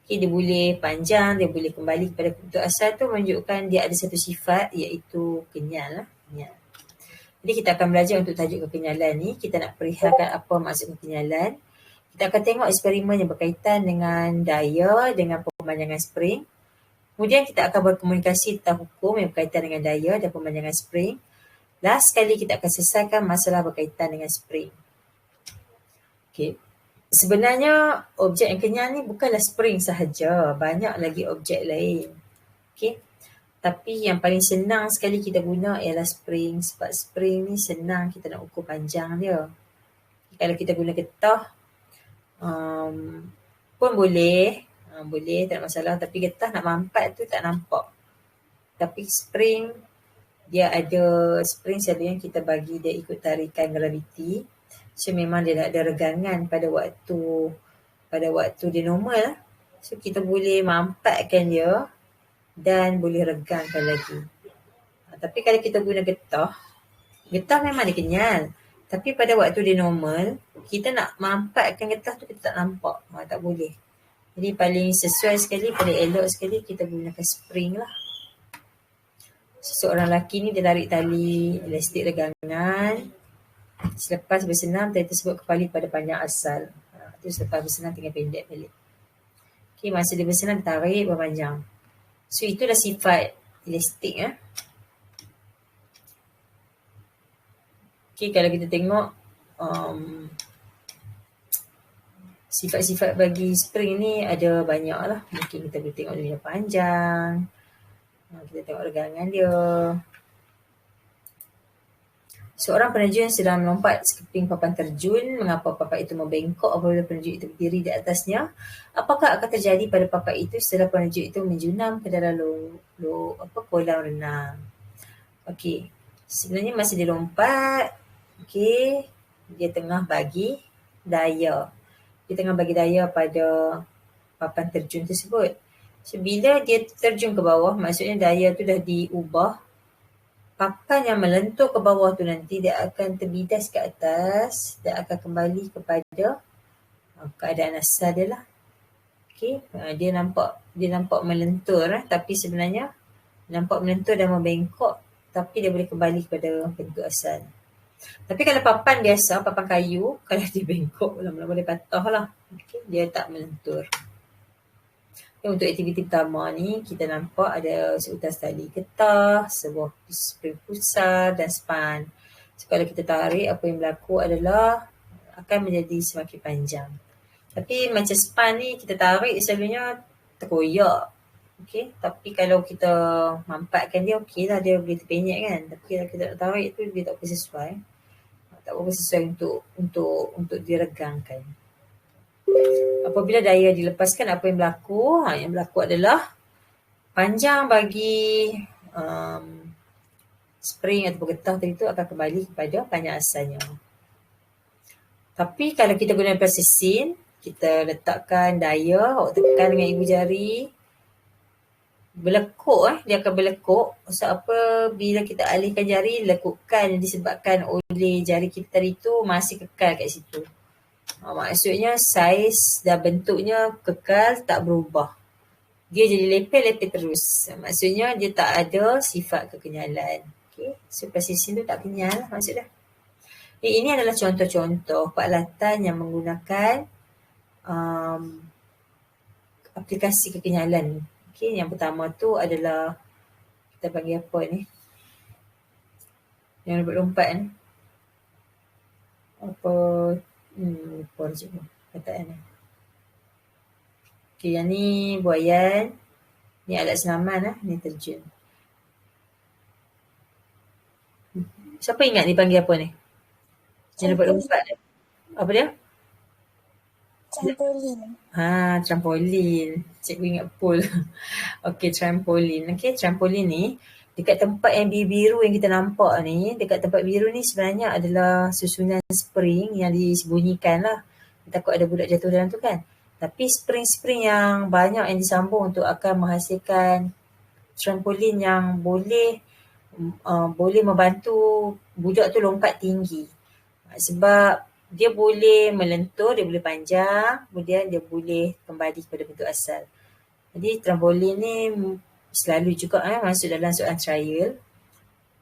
Okay, dia boleh panjang, dia boleh kembali kepada bentuk asal tu, menunjukkan dia ada satu sifat iaitu kenyal. Kenyal. Jadi kita akan belajar untuk tajuk kekenyalan ni. Kita nak perihalkan apa maksud kekenyalan. Kita akan tengok eksperimen yang berkaitan dengan daya dengan pemanjangan spring. Kemudian kita akan berkomunikasi tentang hukum yang berkaitan dengan daya dan pemanjangan spring. Last sekali kita akan selesaikan masalah berkaitan dengan spring. Okay. Sebenarnya objek yang kenyal ni bukanlah spring sahaja. Banyak lagi objek lain. Okay. Tapi yang paling senang sekali kita guna ialah spring. Sebab spring ni senang kita nak ukur panjang dia. Kalau kita guna getah pun boleh. Boleh, tak ada masalah. Tapi getah nak mampat tu tak nampak. Tapi spring, dia ada spring selalunya kita bagi dia ikut tarikan graviti. So memang dia nak ada regangan pada waktu dia normal. So kita boleh mampatkan dia dan boleh regangkan lagi. Tapi kalau kita guna getah memang dia kenyal. Tapi pada waktu dia normal, kita nak mampatkan getah tu kita tak nampak. Tak boleh. Jadi paling sesuai sekali, paling elok sekali kita gunakan spring lah. Seseorang lelaki ni dia tarik tali elastik regangan. Selepas bersenam, tali tersebut kembali pada panjang asal. Itu selepas bersenam tinggal pendek balik. Okay, masa dia bersenam, dia tarik berpanjang. So itulah sifat elastik. Okay, kalau kita tengok sifat-sifat bagi spring ni ada banyak lah. Mungkin kita boleh tengok dia panjang. Kita tengok regangan dia. Seorang penerjun sedang melompat sekeping papan terjun. Mengapa papan itu membengkok apabila penerjun itu berdiri di atasnya? Apakah akan terjadi pada papan itu setelah penerjun itu menjunam ke dalam kolam renang? Okey. Sebenarnya masa dia lompat, okey, dia tengah bagi daya. Dia tengah bagi daya pada papan terjun tersebut. So, bila dia terjun ke bawah, maksudnya daya tu dah diubah. Papan yang melentur ke bawah tu nanti dia akan terbidas ke atas dan akan kembali kepada keadaan asal dia lah. Okay. Dia nampak melentur tapi sebenarnya nampak melentur dan membengkok, tapi dia boleh kembali kepada bentuk asal. Tapi kalau papan biasa, papan kayu, kalau dia bengkok, lama-lama dia patah lah. Okay, dia tak melentur. Okay, untuk aktiviti pertama ni, kita nampak ada seutas tali getah, sebuah spring pusar dan span. So, kalau kita tarik, apa yang berlaku adalah akan menjadi semakin panjang. Tapi macam span ni, kita tarik selalunya terkoyak. Okay, tapi kalau kita mampatkan dia, okey lah, dia boleh terpenyek kan. Tapi kalau kita nak tarik tu, dia tak boleh sesuai. Tak boleh sesuai untuk diregangkan. Apabila daya dilepaskan, apa yang berlaku? Yang berlaku adalah panjang bagi spring atau getah tadi tu akan kembali kepada panjang asalnya. Tapi kalau kita guna precision, kita letakkan daya, awak tekan dengan ibu jari, berlekuk dia akan berlekuk. Sebab apa? Bila kita alihkan jari, lekukkan disebabkan oleh jari kita tadi tu masih kekal kat situ. Maksudnya saiz dan bentuknya kekal, tak berubah. Dia jadi lepeh terus. Maksudnya dia tak ada sifat kekenyalan. Okay. So persistent tu tak kenyal maksudnya. Ini adalah contoh-contoh peralatan yang menggunakan aplikasi kekenyalan. Okay. Yang pertama tu adalah, kita panggil apa ni? Yang lompat-lompat ni. Apa? Lupa je kataan ni. Okay, yang ni buaian. Ni alat senaman lah. Ni terjun. Siapa ingat ni panggil apa ni? Yang lompat-lompat. Apa dia? Trampolin. Trampolin. Cikgu ingat pool. Okey, trampolin. Okey, trampolin ni dekat tempat yang biru yang kita nampak ni, dekat tempat biru ni sebenarnya adalah susunan spring yang disembunyikan lah. Takut ada budak jatuh dalam tu kan. Tapi spring-spring yang banyak yang disambung untuk akan menghasilkan trampolin yang boleh membantu budak tu lompat tinggi. Sebab dia boleh melentur, dia boleh panjang, kemudian dia boleh kembali kepada bentuk asal. Jadi trampolin ni selalu juga masuk dalam soalan trial,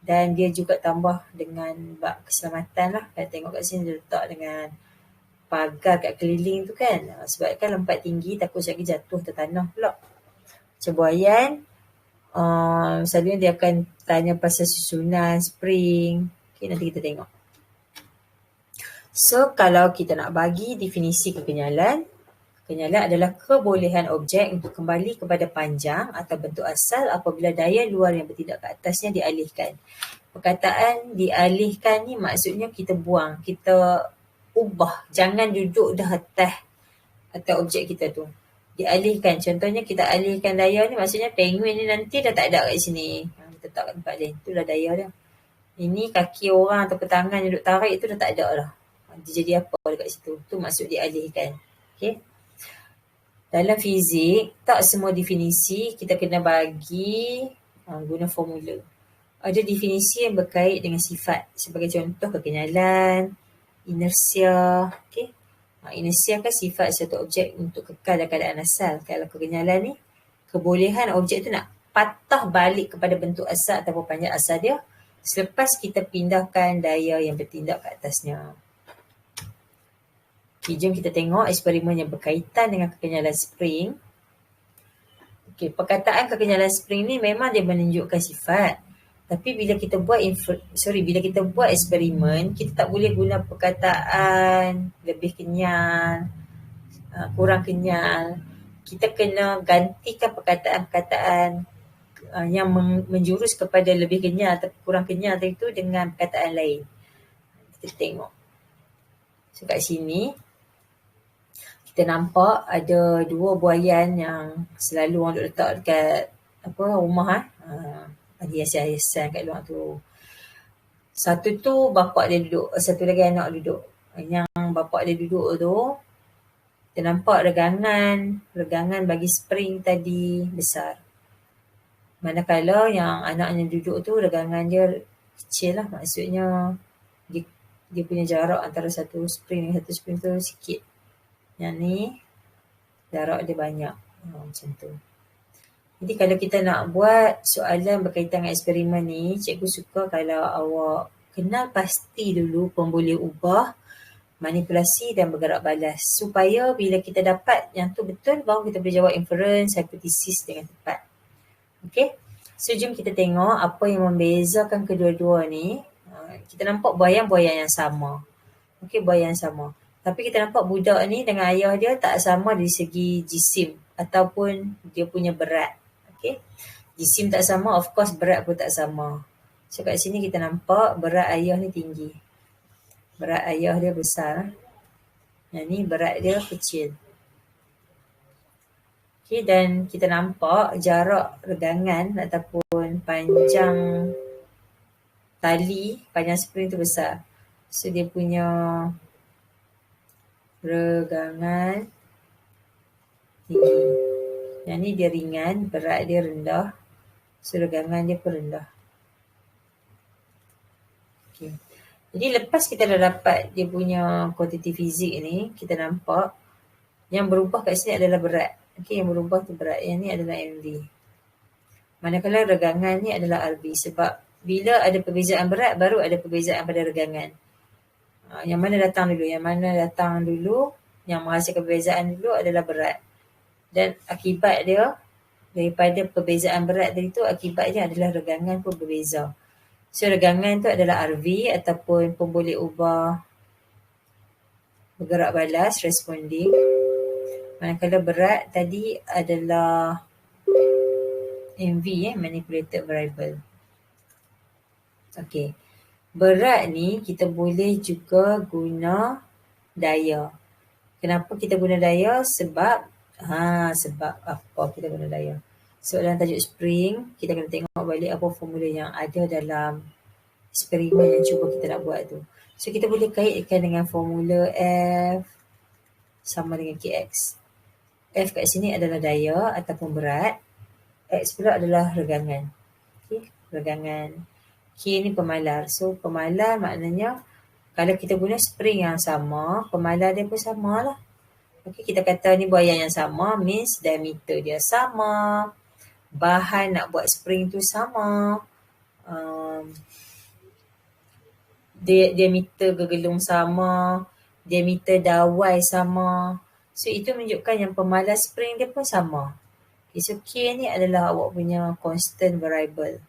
dan dia juga tambah dengan bab keselamatan lah. Kan tengok kat sini dia letak dengan pagar kat keliling tu kan. Sebab kan lompat tinggi takut sekali jatuh tertanah pula. Macam buaian, selalunya dia akan tanya pasal susunan spring. Okay, nanti kita tengok. So, kalau kita nak bagi definisi kekenyalan, kekenyalan adalah kebolehan objek untuk kembali kepada panjang atau bentuk asal apabila daya luar yang bertindak ke atasnya dialihkan. Perkataan dialihkan ni maksudnya kita buang, kita ubah. Jangan duduk dah atas atau objek kita tu. Dialihkan. Contohnya kita alihkan daya ni, maksudnya penguin ni nanti dah tak ada kat sini. Letak kat tempat lain. Itulah daya dia. Ini kaki orang atau tangan yang duduk tarik tu dah tak ada lah. Dia jadi apa dekat situ. Tu maksud dialihkan. Okay. Dalam fizik, tak semua definisi kita kena bagi guna formula. Ada definisi yang berkait dengan sifat. Sebagai contoh, kekenyalan, inersia. Okay. Inersia kan sifat satu objek untuk kekal dalam keadaan asal. Kalau kekenyalan ni, kebolehan objek tu nak patah balik kepada bentuk asal ataupun panjang asal dia selepas kita pindahkan daya yang bertindak ke atasnya. Okay, jom kita tengok eksperimen yang berkaitan dengan kekenyalan spring. Okay, perkataan kekenyalan spring ni memang dia menunjukkan sifat. Tapi bila kita buat eksperimen, kita tak boleh guna perkataan lebih kenyal, kurang kenyal. Kita kena gantikan perkataan-perkataan yang menjurus kepada lebih kenyal atau kurang kenyal itu dengan perkataan lain. Kita tengok. So kat sini kita nampak ada dua buaian yang selalu orang duk letak dekat rumah ada hiasan-hiasan kat luar tu. Satu tu bapak dia duduk, satu lagi anak duduk. Yang bapak dia duduk tu, kita nampak regangan bagi spring tadi besar. Manakala yang anaknya duduk tu regangan dia kecil lah, maksudnya dia punya jarak antara satu spring dengan satu spring tu sikit. Yang ni jarak dia banyak. Macam tu. Jadi kalau kita nak buat soalan berkaitan dengan eksperimen ni, cikgu suka kalau awak kenal pasti dulu pemboleh ubah, manipulasi dan bergerak balas. Supaya bila kita dapat yang tu betul, baru kita boleh jawab inference, hipotesis dengan tepat. Okay. So jom kita tengok apa yang membezakan kedua-dua ni. Kita nampak buaian-buaian yang sama. Okay, buaian yang sama. Tapi kita nampak budak ni dengan ayah dia tak sama dari segi jisim ataupun dia punya berat. Okay. Jisim tak sama, of course berat pun tak sama. So kat sini kita nampak berat ayah ni tinggi. Berat ayah dia besar. Yang ni berat dia kecil. Okay, dan kita nampak jarak regangan ataupun panjang tali, panjang spring tu besar. So dia punya regangan tinggi. Yang ni dia ringan, berat dia rendah. So regangan dia pun rendah. Okay. Jadi lepas kita dah dapat dia punya kuantiti fizik ni, kita nampak yang berubah kat sini adalah berat. Okey, yang berubah tu berat. Yang ni adalah MV. Manakala regangan ni adalah RV, sebab bila ada perbezaan berat baru ada perbezaan pada regangan. Yang mana datang dulu? Yang mana datang dulu, yang menghasilkan perbezaan dulu adalah berat. Dan akibat dia daripada perbezaan berat tadi tu, akibatnya adalah regangan pun berbeza. So regangan tu adalah RV ataupun pun boleh ubah bergerak balas, responding. Manakala berat tadi adalah MV, manipulated variable. Okey. Berat ni kita boleh juga guna daya. Kenapa kita guna daya? Sebab apa kita guna daya? Sebab dalam tajuk spring, kita kena tengok balik apa formula yang ada dalam eksperimen yang cuba kita nak buat tu. So kita boleh kaitkan dengan formula F sama dengan Kx. F kat sini adalah daya ataupun berat. X pula adalah regangan. Okay, regangan. K ni pemalar. So pemalar maknanya kalau kita guna spring yang sama, pemalar dia pun sama lah. Okay, kita kata ni buaian yang sama, means diameter dia sama. Bahan nak buat spring tu sama. Diameter gegelung sama. Diameter dawai sama. So itu menunjukkan yang pemalar spring dia pun sama. Okay, so K ni adalah awak punya constant variable.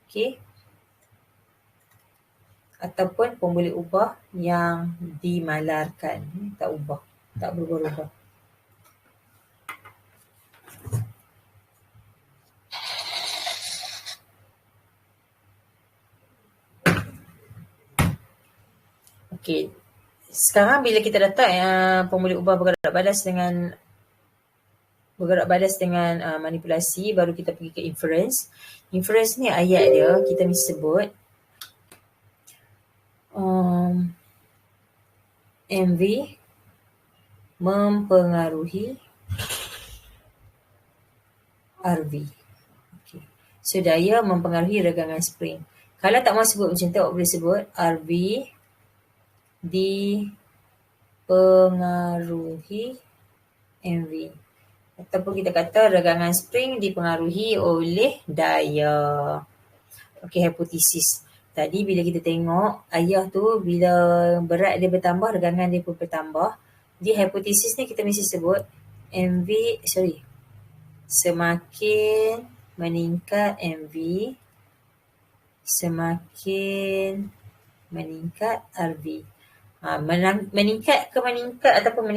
Okay. Ataupun pun boleh ubah yang dimalarkan. Tak ubah. Tak berubah-ubah. Okay. Sekarang bila kita letak pun boleh ubah bergerak balas dengan manipulasi, baru kita pergi ke inference. Inference ni ayat dia, kita mesti sebut MV mempengaruhi RV. Okay. So daya mempengaruhi regangan spring. Kalau tak mahu sebut macam tu, awak boleh sebut RV dipengaruhi MV. Ataupun kita kata regangan spring dipengaruhi oleh daya. Okey, hipotesis. Tadi bila kita tengok ayah tu, bila berat dia bertambah, regangan dia pun bertambah. Di hipotesis ni kita mesti sebut semakin meningkat MV, semakin meningkat RV. Meningkat ataupun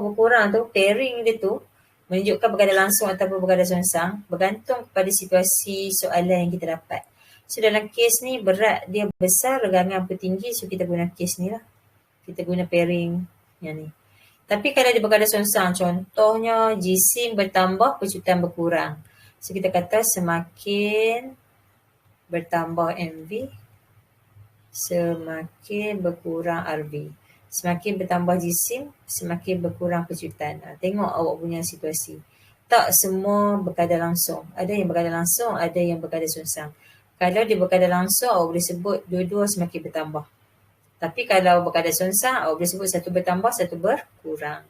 berkurang tu, pairing dia tu menunjukkan berkaitan langsung ataupun berkaitan songsang, bergantung kepada situasi soalan yang kita dapat. So dalam kes ni berat dia besar, regangan pun tinggi, so kita guna kes ni lah. Kita guna pairing yang ni. Tapi kalau dia berkaitan songsang, contohnya jisim bertambah, pecutan berkurang. So kita kata semakin bertambah MV, semakin berkurang RV. Semakin bertambah jisim, semakin berkurang pecutan. Tengok awak punya situasi. Tak semua berkaitan langsung. Ada yang berkaitan langsung, ada yang berkaitan songsang. Kalau dia berkaitan langsung, awak boleh sebut dua-dua semakin bertambah. Tapi kalau berkaitan songsang, awak boleh sebut satu bertambah, satu berkurang.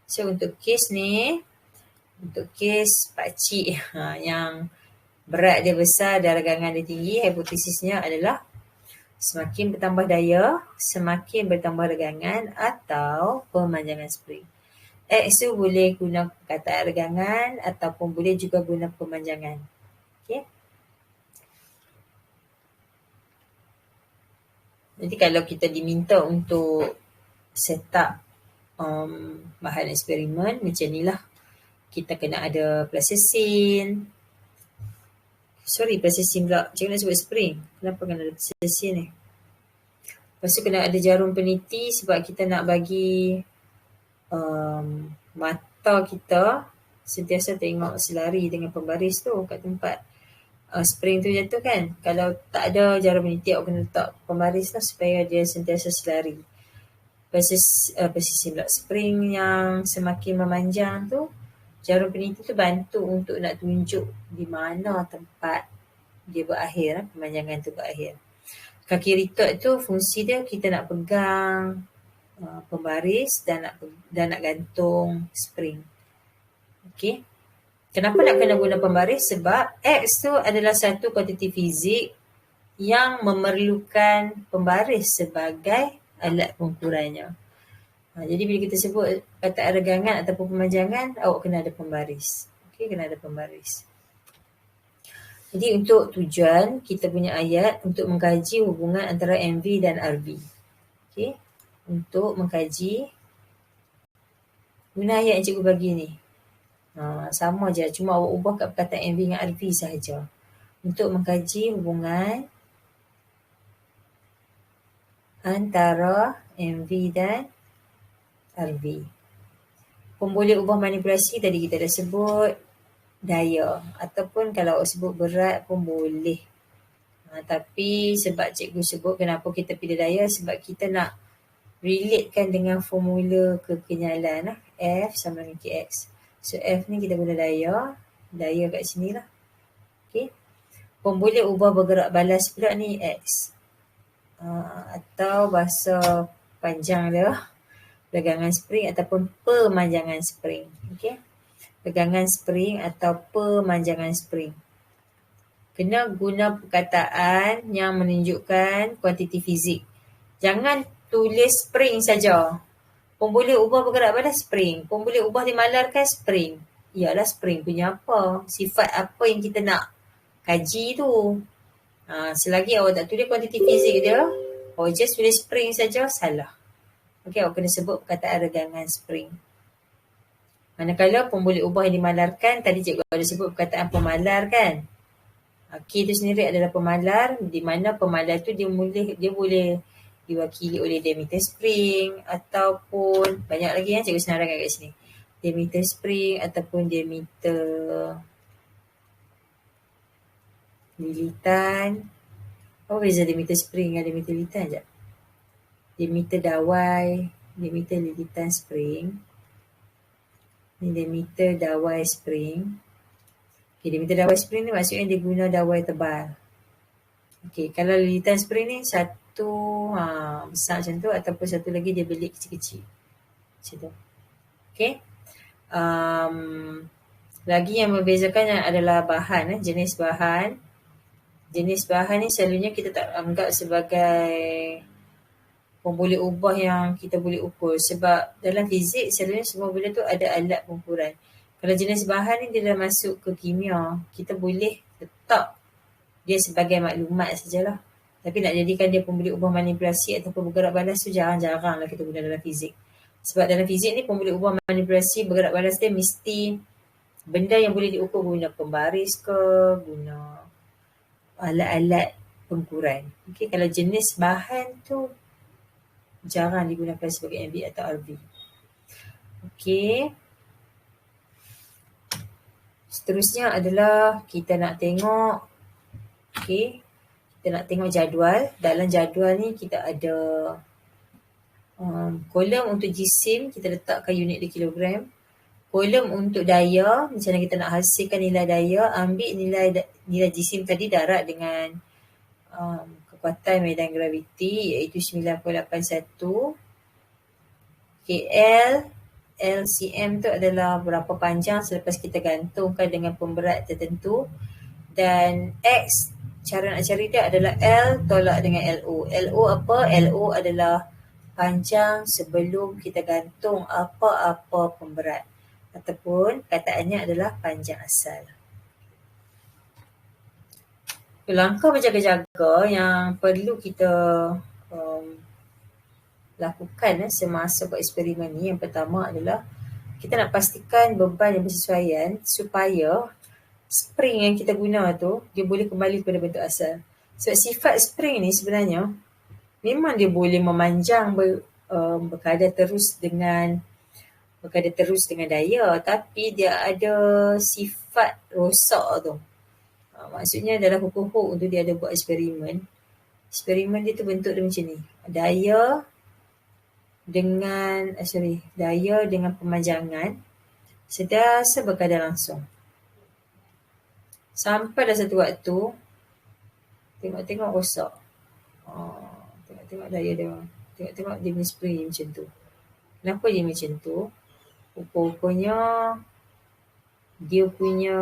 So untuk kes ni, untuk kes pakcik yang berat dia besar dan regangan dia tinggi, hipotesisnya adalah semakin bertambah daya, semakin bertambah regangan atau pemanjangan spring. X tu boleh guna perkataan regangan ataupun boleh juga guna pemanjangan. Okay. Jadi kalau kita diminta untuk set up bahan eksperimen macam ni lah. Kita kena ada plasticine. Plasticine pula. Macam mana sebut spring? Kenapa kena ada plasticine ni? Lepas tu kena ada jarum peniti sebab kita nak bagi mata kita sentiasa tengok selari dengan pembaris tu kat tempat spring tu jatuh kan. Kalau tak ada jarum peniti, awak kena letak pembaris lah supaya dia sentiasa selari. Plasticine pula. Spring yang semakin memanjang tu, jarum peniti tu bantu untuk nak tunjuk di mana tempat dia berakhir, pemanjangan tu berakhir. Kaki retort tu fungsi dia kita nak pegang pembaris dan nak gantung spring. Okey. Kenapa nak kena guna pembaris? Sebab X tu adalah satu kuantiti fizik yang memerlukan pembaris sebagai alat pengukurannya. Jadi bila kita sebut kataan regangan ataupun pemanjangan, awak kena ada pembaris. Okey, kena ada pembaris. Jadi untuk tujuan kita punya ayat untuk mengkaji hubungan antara MV dan RV. Okey, untuk mengkaji guna ayat yang cikgu bagi ni. Sama je, cuma awak ubah kat perkataan MV dengan RV sahaja. Untuk mengkaji hubungan antara MV dan RV. Pun boleh ubah manipulasi, tadi kita dah sebut daya, ataupun kalau awak sebut berat pun boleh. Tapi sebab cikgu sebut kenapa kita pilih daya, sebab kita nak relatekan dengan formula kekenyalan F sama dengan Kx. So F ni kita guna daya kat sini lah. Okay. Pun boleh ubah bergerak balas pula ni X. Atau bahasa panjang dia, regangan spring ataupun pemanjangan spring. Okay. Regangan spring atau pemanjangan spring. Kena guna perkataan yang menunjukkan kuantiti fizik. Jangan tulis spring saja. Pun boleh ubah bergerak balas spring. Pun boleh ubah dimalarkan spring. Ialah spring punya apa? Sifat apa yang kita nak kaji tu. Selagi awak tak tulis kuantiti fizik dia, awak just tulis spring saja, salah. Okey, awak kena sebut perkataan regangan spring. Manakala pun boleh ubah yang dimalarkan, tadi cikgu ada sebut perkataan pemalar kan. K itu sendiri adalah pemalar, di mana pemalar tu dia boleh diwakili oleh diameter spring ataupun banyak lagi yang cikgu senaraikan kat sini. Diameter spring ataupun diameter lilitan. Apa beza diameter spring dengan diameter lilitan sekejap? Diameter dawai, diameter lilitan spring. Ini diameter dawai spring. Okay, diameter dawai spring ni maksudnya dia guna dawai tebal. Okay, kalau lilitan spring ni satu besar macam tu, ataupun satu lagi dia belik kecil-kecil. Macam tu. Okay. Lagi yang membezakan adalah bahan, jenis bahan. Jenis bahan ni selalunya kita tak anggap sebagai pun boleh ubah yang kita boleh ukur. Sebab dalam fizik selalunya semua benda tu ada alat pengukuran. Kalau jenis bahan ni dia dah masuk ke kimia, kita boleh letak dia sebagai maklumat sajalah. Tapi nak jadikan dia pun boleh ubah manipulasi ataupun bergerak balas tu jarang-jarang lah kita guna dalam fizik. Sebab dalam fizik ni pun boleh ubah manipulasi, bergerak balas dia mesti benda yang boleh diukur guna pembaris ke, guna alat-alat pengukuran. Okay, kalau jenis bahan tu jarang digunakan sebagai MV atau RV. Okay. Seterusnya adalah kita nak tengok, okay, kita nak tengok jadual. Dalam jadual ni kita ada kolom untuk jisim, kita letakkan unit di kilogram. Kolom untuk daya, macam mana kita nak hasilkan nilai daya, ambil nilai jisim tadi darat dengan kekuatan medan graviti iaitu 9.81. KL LCM tu adalah berapa panjang selepas kita gantungkan dengan pemberat tertentu, dan X cara nak cari dia adalah L tolak dengan LO. LO apa? LO adalah panjang sebelum kita gantung apa-apa pemberat, ataupun kataannya adalah panjang asal. Langkah berjaga-jaga yang perlu kita lakukan semasa buat eksperimen ni, yang pertama adalah kita nak pastikan beban yang bersesuaian supaya spring yang kita guna tu dia boleh kembali kepada bentuk asal. Sebab sifat spring ni sebenarnya memang dia boleh memanjang berkadar terus dengan daya, tapi dia ada sifat rosak tu. Maksudnya dalam hukum untuk dia ada buat eksperimen dia tu bentuk dia macam ni. Daya dengan pemanjangan sentiasa berkadar langsung. Sampai dah satu waktu tengok rosak. Tengok daya dia. Tengok dia punya spring macam tu. Kenapa dia macam tu? Rupa-rupanya dia punya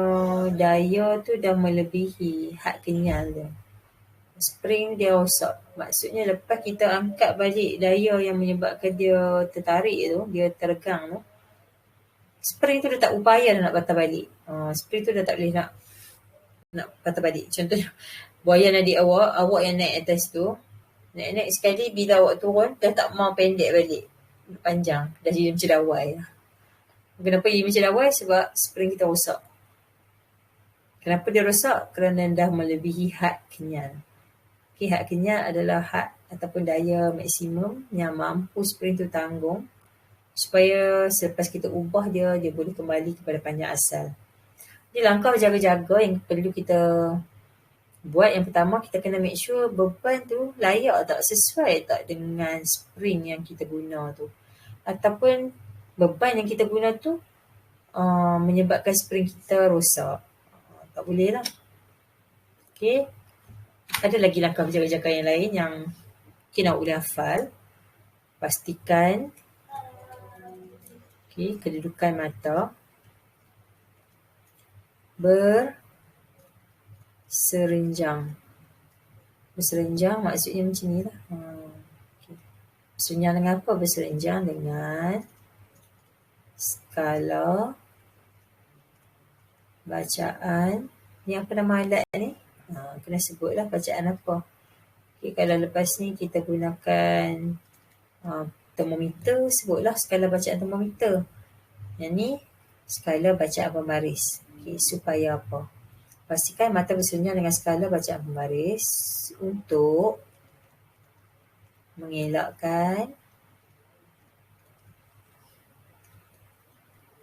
daya tu dah melebihi had kenyal dia. Spring dia rosak. Maksudnya lepas kita angkat balik daya yang menyebabkan dia tertarik tu, dia tergang tu, spring tu dah tak upaya nak patah balik. Spring tu dah tak boleh nak patah balik. Contohnya, buayan adik awak yang naik atas tu, naik-naik sekali bila awak turun, dah tak mau pendek balik. Panjang. Dah jadi macam dawai. Kenapa jadi macam dawai? Sebab spring kita rosak. Kenapa dia rosak? Kerana dah melebihi had kenyal. Okay, had kenyal adalah had ataupun daya maksimum yang mampu spring tu tanggung supaya selepas kita ubah dia boleh kembali kepada panjang asal. Jadi langkah jaga-jaga yang perlu kita buat, yang pertama kita kena make sure beban tu layak tak, sesuai tak dengan spring yang kita guna tu. Ataupun beban yang kita guna tu menyebabkan spring kita rosak. Tak boleh lah. Okay. Ada lagi langkah jaga-jaga yang lain yang mungkin awak boleh hafal. Pastikan kedudukan mata berserenjang. Berserenjang maksudnya macam ni lah. Berserenjang dengan apa? Berserenjang dengan skala bacaan. Ni apa nama alat ni? Kena sebutlah bacaan apa. Okay, kalau lepas ni kita gunakan termometer, sebutlah skala bacaan termometer. Yang ni skala bacaan pembaris. Okay, supaya apa? Pastikan mata bersenyum dengan skala bacaan pembaris untuk mengelakkan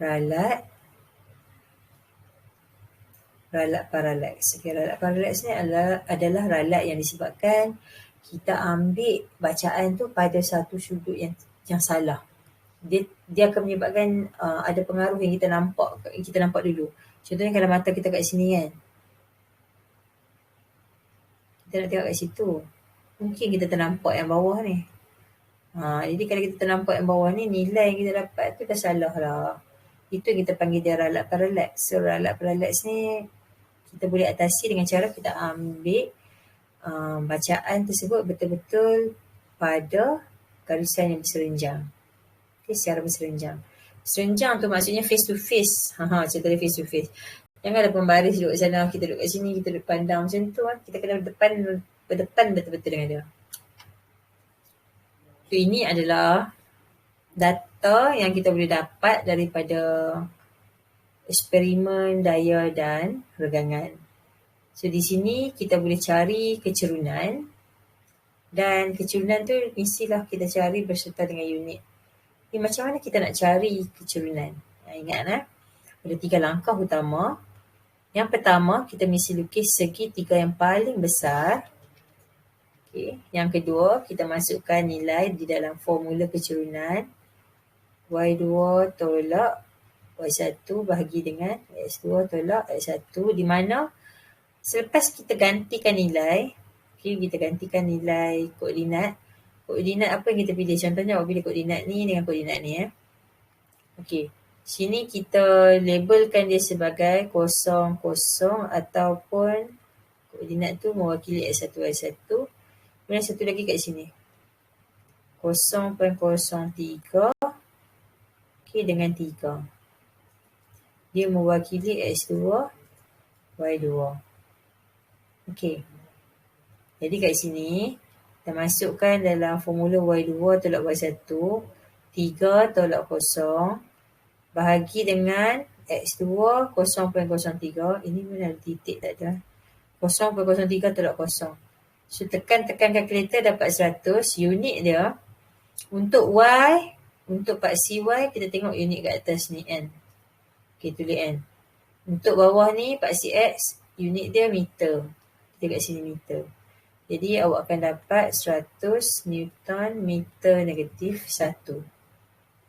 ralat paraleks. Okay, ralat paraleks ni adalah ralat yang disebabkan kita ambil bacaan tu pada satu sudut yang salah. Dia akan menyebabkan ada pengaruh yang kita nampak dulu. Contohnya kalau mata kita kat sini kan, kita nak tengok kat situ, mungkin kita ternampak yang bawah ni. Jadi kalau kita ternampak yang bawah ni, nilai yang kita dapat tu dah salah lah. Itu yang kita panggil dia ralat paraleks. So ralat paraleks ni kita boleh atasi dengan cara kita ambil bacaan tersebut betul-betul pada garisan yang berserenjang. Okay, secara berserenjang. Serenjang tu maksudnya face to face. Contohnya face to face. Jangan ada pembaris duduk sana, kita duduk kat sini, kita duduk pandang macam tu. Kita kena berdepan betul-betul dengan dia. So, ini adalah data yang kita boleh dapat daripada eksperimen daya dan regangan. So, di sini kita boleh cari kecerunan, dan kecerunan tu mestilah kita cari berserta dengan unit. Macam mana kita nak cari kecerunan? Ingat ada 3 langkah utama. Yang pertama, kita mesti lukis segitiga yang paling besar. Okay. Yang kedua, kita masukkan nilai di dalam formula kecerunan. Y2 tolak Y1 bahagi dengan X2 tolak X1, di mana selepas kita gantikan nilai, kita gantikan nilai koordinat. Koordinat apa yang kita pilih? Contohnya awak pilih koordinat ni dengan koordinat ni. Okey. Sini kita labelkan dia sebagai 0, 0 ataupun koordinat tu mewakili X1, Y1. Kemudian satu lagi kat sini. 0.03 dengan 3. Dia mewakili X2, Y2. Okey. Jadi kat sini kita masukkan dalam formula Y2 tolak Y1, 3 tolak 0 bahagi dengan X2 0.03. Ini mana ada titik tak ada? 0.03 tolak 0. So tekan kalkulator dapat 100. Unit dia untuk Y, untuk paksi Y kita tengok unit kat atas ni N. Okay, tulis N. Untuk bawah ni paksi X, unit dia meter. Kita kat sini meter. Jadi awak akan dapat 100 Newton meter negatif 1.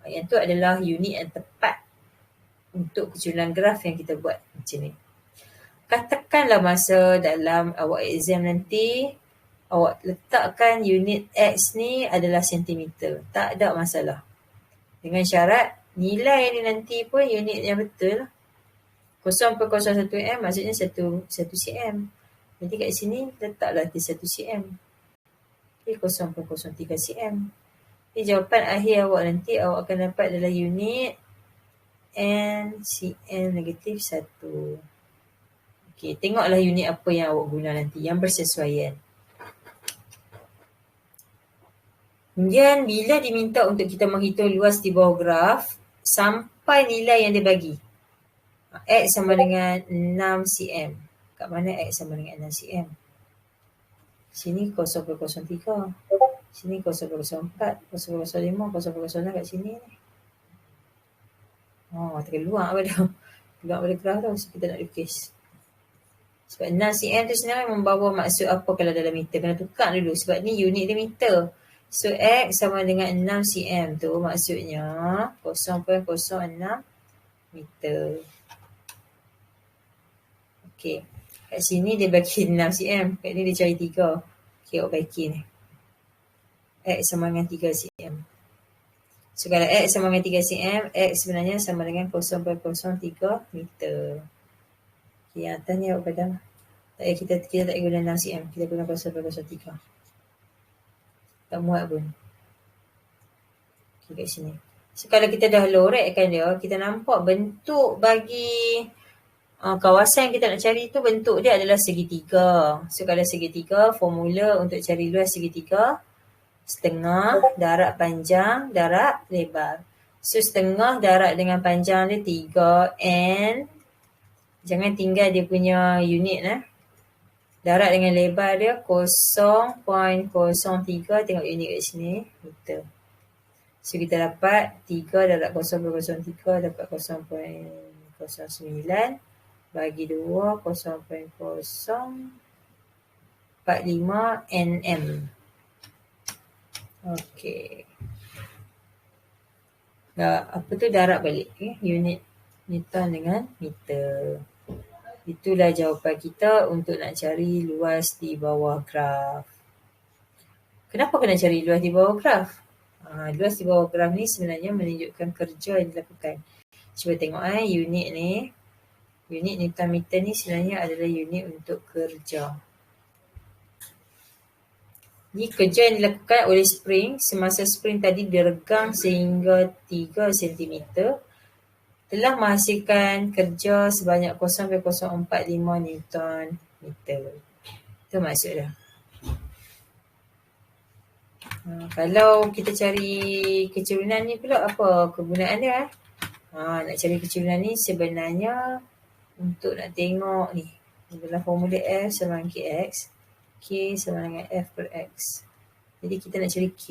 Yang tu adalah unit yang tepat untuk kecerunan graf yang kita buat macam ni. Katakanlah masa dalam awak exam nanti, awak letakkan unit X ni adalah sentimeter. Tak ada masalah. Dengan syarat nilai ni nanti pun unit yang betul. 0.01 m maksudnya 1 cm. Jadi kat sini letaklah di 1 cm. Okay, 0.03 cm. Jadi jawapan akhir awak nanti awak akan dapat adalah unit N cm negatif 1. Okey, tengoklah unit apa yang awak guna nanti yang bersesuaian. Kemudian bila diminta untuk kita menghitung luas di bawah graf sampai nilai yang dia bagi. X sama dengan 6 cm. Kat mana X sama dengan 6 cm? Sini 0.03. Sini 0.04, 0.05, 0.06 kat sini ni. Terkeluar pada graf tu. So, kita nak lukis. Sebab 6 cm tu sebenarnya membawa maksud apa kalau dalam meter. Kena tukar dulu sebab ni unit dia meter. So, X sama dengan 6 cm tu maksudnya 0.06 meter. Okey. Kat sini dia bagi 6 cm. Kat ni dia cari 3. Okey, awak bagi ni. X sama dengan 3 cm. So, kalau X sama dengan 3 cm, X sebenarnya sama dengan 0.03 meter. Okay, yang atas ni awak padam. Kita tak guna 6 cm. Kita guna 0.03. Tak muat pun. Okay, kat sini. So, kalau kita dah lorekkan dia, kita nampak bentuk bagi kawasan yang kita nak cari tu bentuk dia adalah segitiga. So, kalau segitiga, formula untuk cari luas segitiga, setengah, darab panjang, darab lebar. So, setengah darab dengan panjang dia 3N. Jangan tinggal dia punya unit Darab dengan lebar dia 0.03. Tengok unit kat sini. Meter. So, kita dapat 3 darab 0.03 dapat 0.09 bagi 2 0.045 nm. Okey. Apa tu darab balik unit Newton dengan meter. Itulah jawapan kita untuk nak cari luas di bawah graf. Kenapa kena cari luas di bawah graf? Luas di bawah graf ni sebenarnya menunjukkan kerja yang dilakukan. Cuba tengok unit ni. Unit Newton meter ni sebenarnya adalah unit untuk kerja. Ini kerja yang dilakukan oleh spring semasa spring tadi diregang sehingga 3 cm telah menghasilkan kerja sebanyak 0.045 Newton meter. Itu maksudnya. Kalau kita cari kecerunan ni pula apa kegunaan dia? Nak cari kecerunan ni sebenarnya untuk nak tengok ni adalah formula F sama dengan Kx. K sama dengan F per X. Jadi kita nak cari K.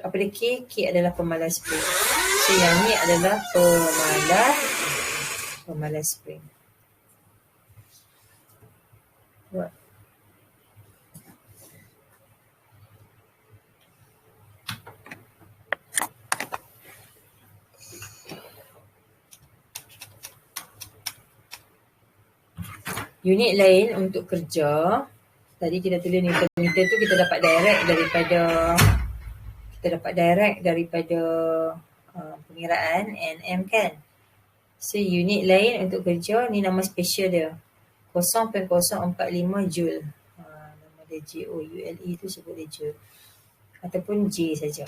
Apa dia K? K adalah pemalas spring. So yang ni adalah pemalas spring. Buat. Unit lain untuk kerja. Tadi kita tulis Newton meter tu kita dapat direct daripada pengiraan NM kan. So unit lain untuk kerja ni nama special dia 0.045 joule. Nama dia JOULE tu sebut dia joule ataupun J saja.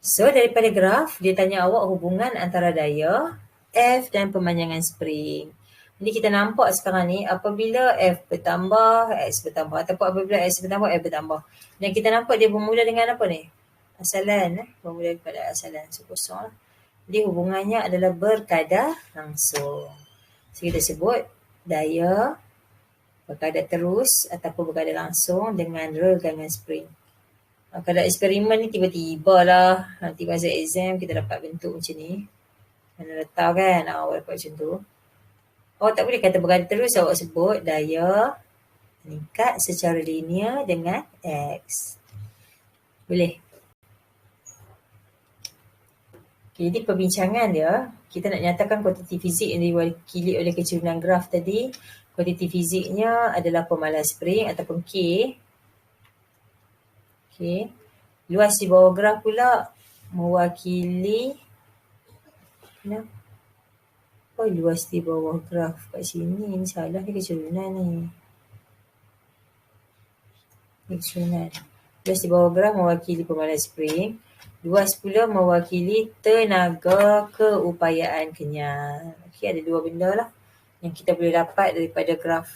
So daripada graf dia tanya awak hubungan antara daya F dan pemanjangan spring. Jadi kita nampak sekarang ni apabila F bertambah, X bertambah ataupun apabila X bertambah, F bertambah. Dan kita nampak dia bermula dengan apa ni? Asalan. Bermula daripada asalan. So kosong lah. Jadi hubungannya adalah berkadar langsung. So kita sebut daya berkadar terus ataupun berkadar langsung dengan regangan spring. Kalau eksperimen ni tiba-tiba lah. Nanti masa exam kita dapat bentuk macam ni. Mana letak kan? Awak dapat macam tu. Awak tak boleh kata berkadar terus, awak sebut daya meningkat secara linear dengan X. Boleh? Okay, jadi perbincangan dia, kita nak nyatakan kuantiti fizik yang diwakili oleh kecerunan graf tadi. Kuantiti fiziknya adalah pemalas spring ataupun K. Okay. Luas di bawah graf pula mewakili Nah, apa luas di bawah graf kat sini? Ini salah ni, kecerunan ni. Kecerunan. Luas di bawah graf mewakili pemalas spring. Luas pula mewakili tenaga keupayaan kenyal. Okey, ada dua benda lah yang kita boleh dapat daripada graf.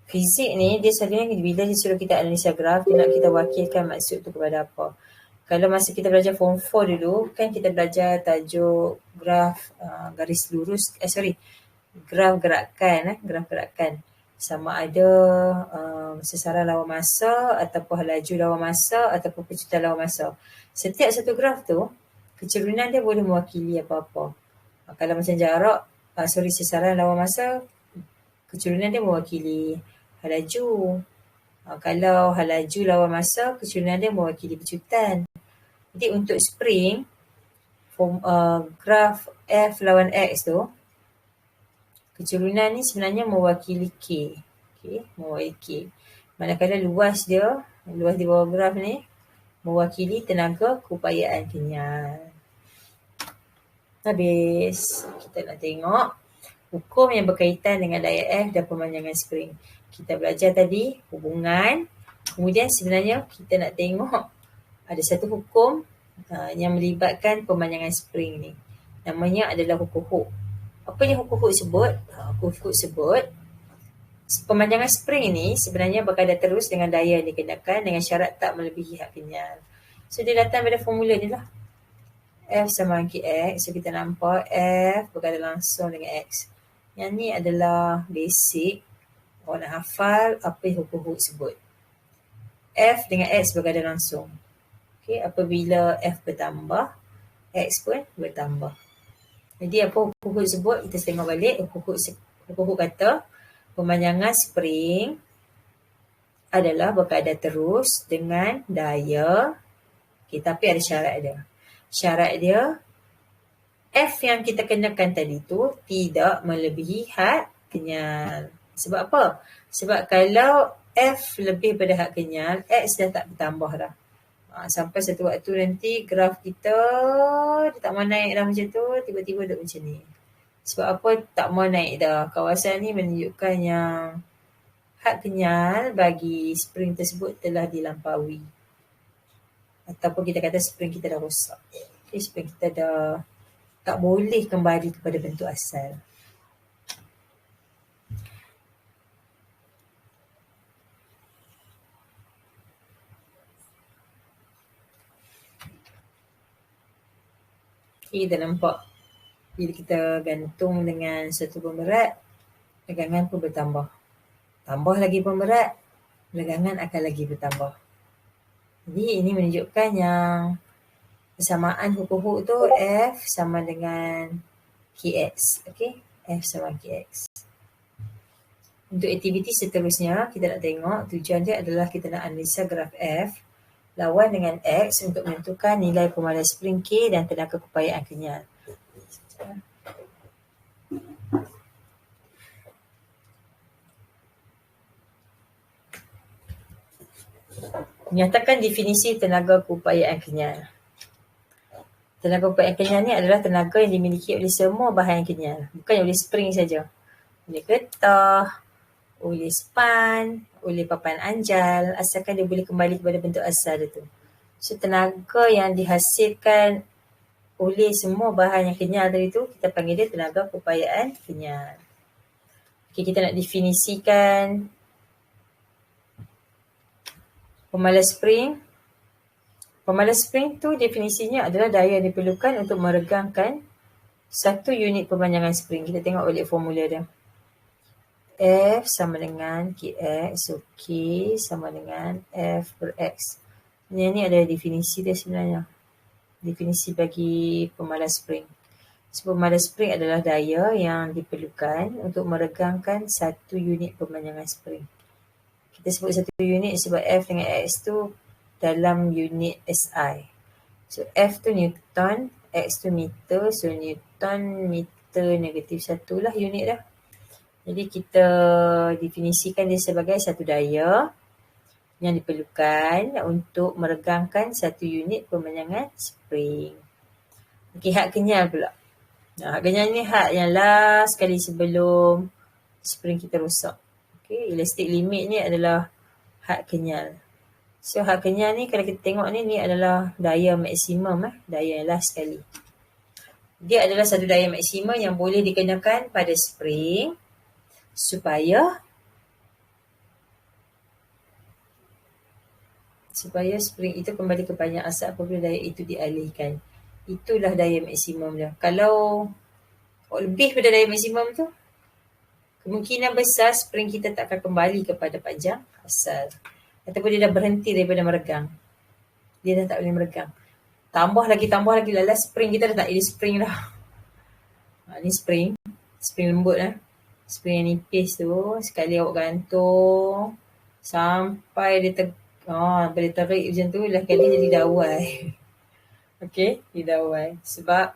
Fizik ni dia selalunya bila dia suruh kita analisa graf, dia nak kita wakilkan maksud tu kepada apa. Kalau masa kita belajar form 4 dulu, kan kita belajar tajuk graf garis lurus, graf gerakan, graf gerakan. Sama ada sesaran lawan masa, ataupun laju lawan masa, ataupun pecutan lawan masa. Setiap satu graf tu, kecerunan dia boleh mewakili apa-apa. Kalau macam jarak, sesaran lawan masa, kecerunan dia mewakili hal laju. Kalau hal laju lawan masa, kecerunan dia mewakili pecutan. Jadi untuk spring, graf F lawan X tu, kecerunan ni sebenarnya mewakili K. Okay, mewakili K. Manakala luas di bawah graf ni, mewakili tenaga keupayaan kenyal. Habis. Kita nak tengok hukum yang berkaitan dengan daya F dan pemanjangan spring. Kita belajar tadi hubungan. Kemudian sebenarnya kita nak tengok ada satu hukum yang melibatkan pemanjangan spring ni. Namanya adalah hukum Hooke. Apa yang hukum Hooke sebut? Hukum Hooke sebut pemanjangan spring ni sebenarnya berkadar terus dengan daya yang dikenakan dengan syarat tak melebihi had kenyal. So dia datang pada formula ni lah. F sama dengan KX. So kita nampak F berkadar langsung dengan X. Yang ni adalah basic. Orang nak hafal apa yang hukum Hooke sebut. F dengan X berkadar langsung. Okay, apabila F bertambah, X pun bertambah. Jadi apa hukum Hooke sebut? Kita tengok balik. Hukum Hooke kata pemanjangan spring adalah berkadar terus dengan daya. Okay, tapi ada syarat dia. Syarat dia, F yang kita kenakan tadi tu tidak melebihi had kenyal. Sebab apa? Sebab kalau F lebih pada had kenyal, X dah tak bertambah dah. Sampai satu waktu nanti graf kita dia tak mau naik dah macam tu, tiba-tiba duduk macam ni. Sebab apa tak mau naik dah? Kawasan ni menunjukkan yang had kenyal bagi spring tersebut telah dilampaui. Ataupun kita kata spring kita dah rosak. Okay, spring kita dah tak boleh kembali kepada bentuk asal. Okay, kita nampak bila kita gantung dengan satu pemberat, legangan pun bertambah. Tambah lagi pemberat, legangan akan lagi bertambah. Jadi ini menunjukkan yang persamaan hukum Hooke tu F sama dengan KX. Okay, F sama KX. Untuk aktiviti seterusnya, kita nak tengok tujuan dia adalah kita nak analisa graf F lawan dengan X untuk menentukan nilai pemalas spring K dan tenaga keupayaan kenyal. Menyatakan definisi tenaga keupayaan kenyal. Tenaga keupayaan kenyal ni adalah tenaga yang dimiliki oleh semua bahan kenyal. Bukan oleh spring saja. Oleh getah, oleh span, oleh papan anjal, asalkan dia boleh kembali kepada bentuk asal dia tu. So tenaga yang dihasilkan oleh semua bahan yang kenyal tadi tu, kita panggil dia tenaga keupayaan kenyal. Okay, kita nak definisikan pemalas spring. Pemalas spring tu definisinya adalah daya yang diperlukan untuk meregangkan satu unit pemanjangan spring. Kita tengok balik formula dia. F sama dengan KX. So K sama dengan F per X. Ini adalah definisi dia sebenarnya. Definisi bagi pemalas spring. So pemalas spring adalah daya yang diperlukan untuk meregangkan satu unit pemanjangan spring. Kita sebut satu unit sebab F dengan X tu dalam unit SI. So F tu Newton, X tu meter. So Newton meter negatif 1 lah unit dah. Jadi kita definisikan dia sebagai satu daya yang diperlukan untuk meregangkan satu unit pemanjangan spring. Okey, had kenyal pula. Hak kenyal ni hak yang last sekali sebelum spring kita rosak. Okay, elastic limit ni adalah hak kenyal. So hak kenyal ni kalau kita tengok ni adalah daya maksimum, daya yang last sekali. Dia adalah satu daya maksimum yang boleh dikenakan pada spring supaya spring itu kembali ke banyak asal apabila daya itu dialihkan. Itulah daya maksimum dia. Kalau lebih pada daya maksimum tu, kemungkinan besar spring kita tak akan kembali kepada panjang asal. Ataupun dia dah berhenti daripada meregang. Dia dah tak boleh meregang. Tambah lagi, lala spring kita dah tak ada spring dah. Ni spring lembut spring yang nipis tu, sekali awak gantung sampai dia boleh terik macam tu, lah kali jadi dawai. Okay, dia dawai. Sebab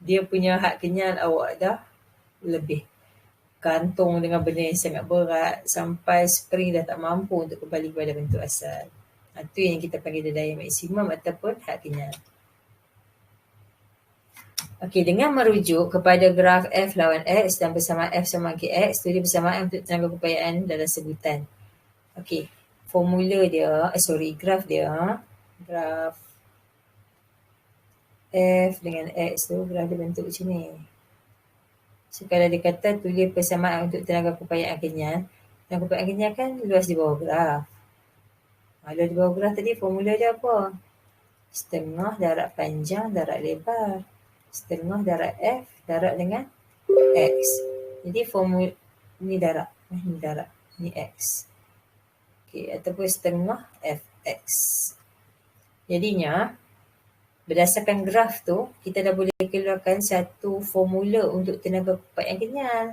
dia punya hak kenyal awak dah lebih. Gantung dengan benda yang sangat berat sampai spring dah tak mampu untuk kembali kepada bentuk asal. Itu yang kita panggil daya maksimum ataupun hak kenyal. Okey, dengan merujuk kepada graf F lawan X dan bersamaan F sama KX, studi bersamaan untuk tenaga keupayaan dalam sebutan. Okey, formula dia, graf dia, graf F dengan X tu, graf dia bentuk macam ni. So, kalau dia kata tulis persamaan untuk tenaga keupayaan kenyal, tenaga keupayaan kenyal kan luas di bawah graf. Luas di bawah graf tadi formula dia apa? Setengah darat panjang darat lebar. Setengah darat F darat dengan X. Jadi formula ni darat, ni X. Okey, ataupun setengah Fx. Jadinya berdasarkan graf tu, kita dah boleh keluarkan satu formula untuk tenaga keupayaan kenyal.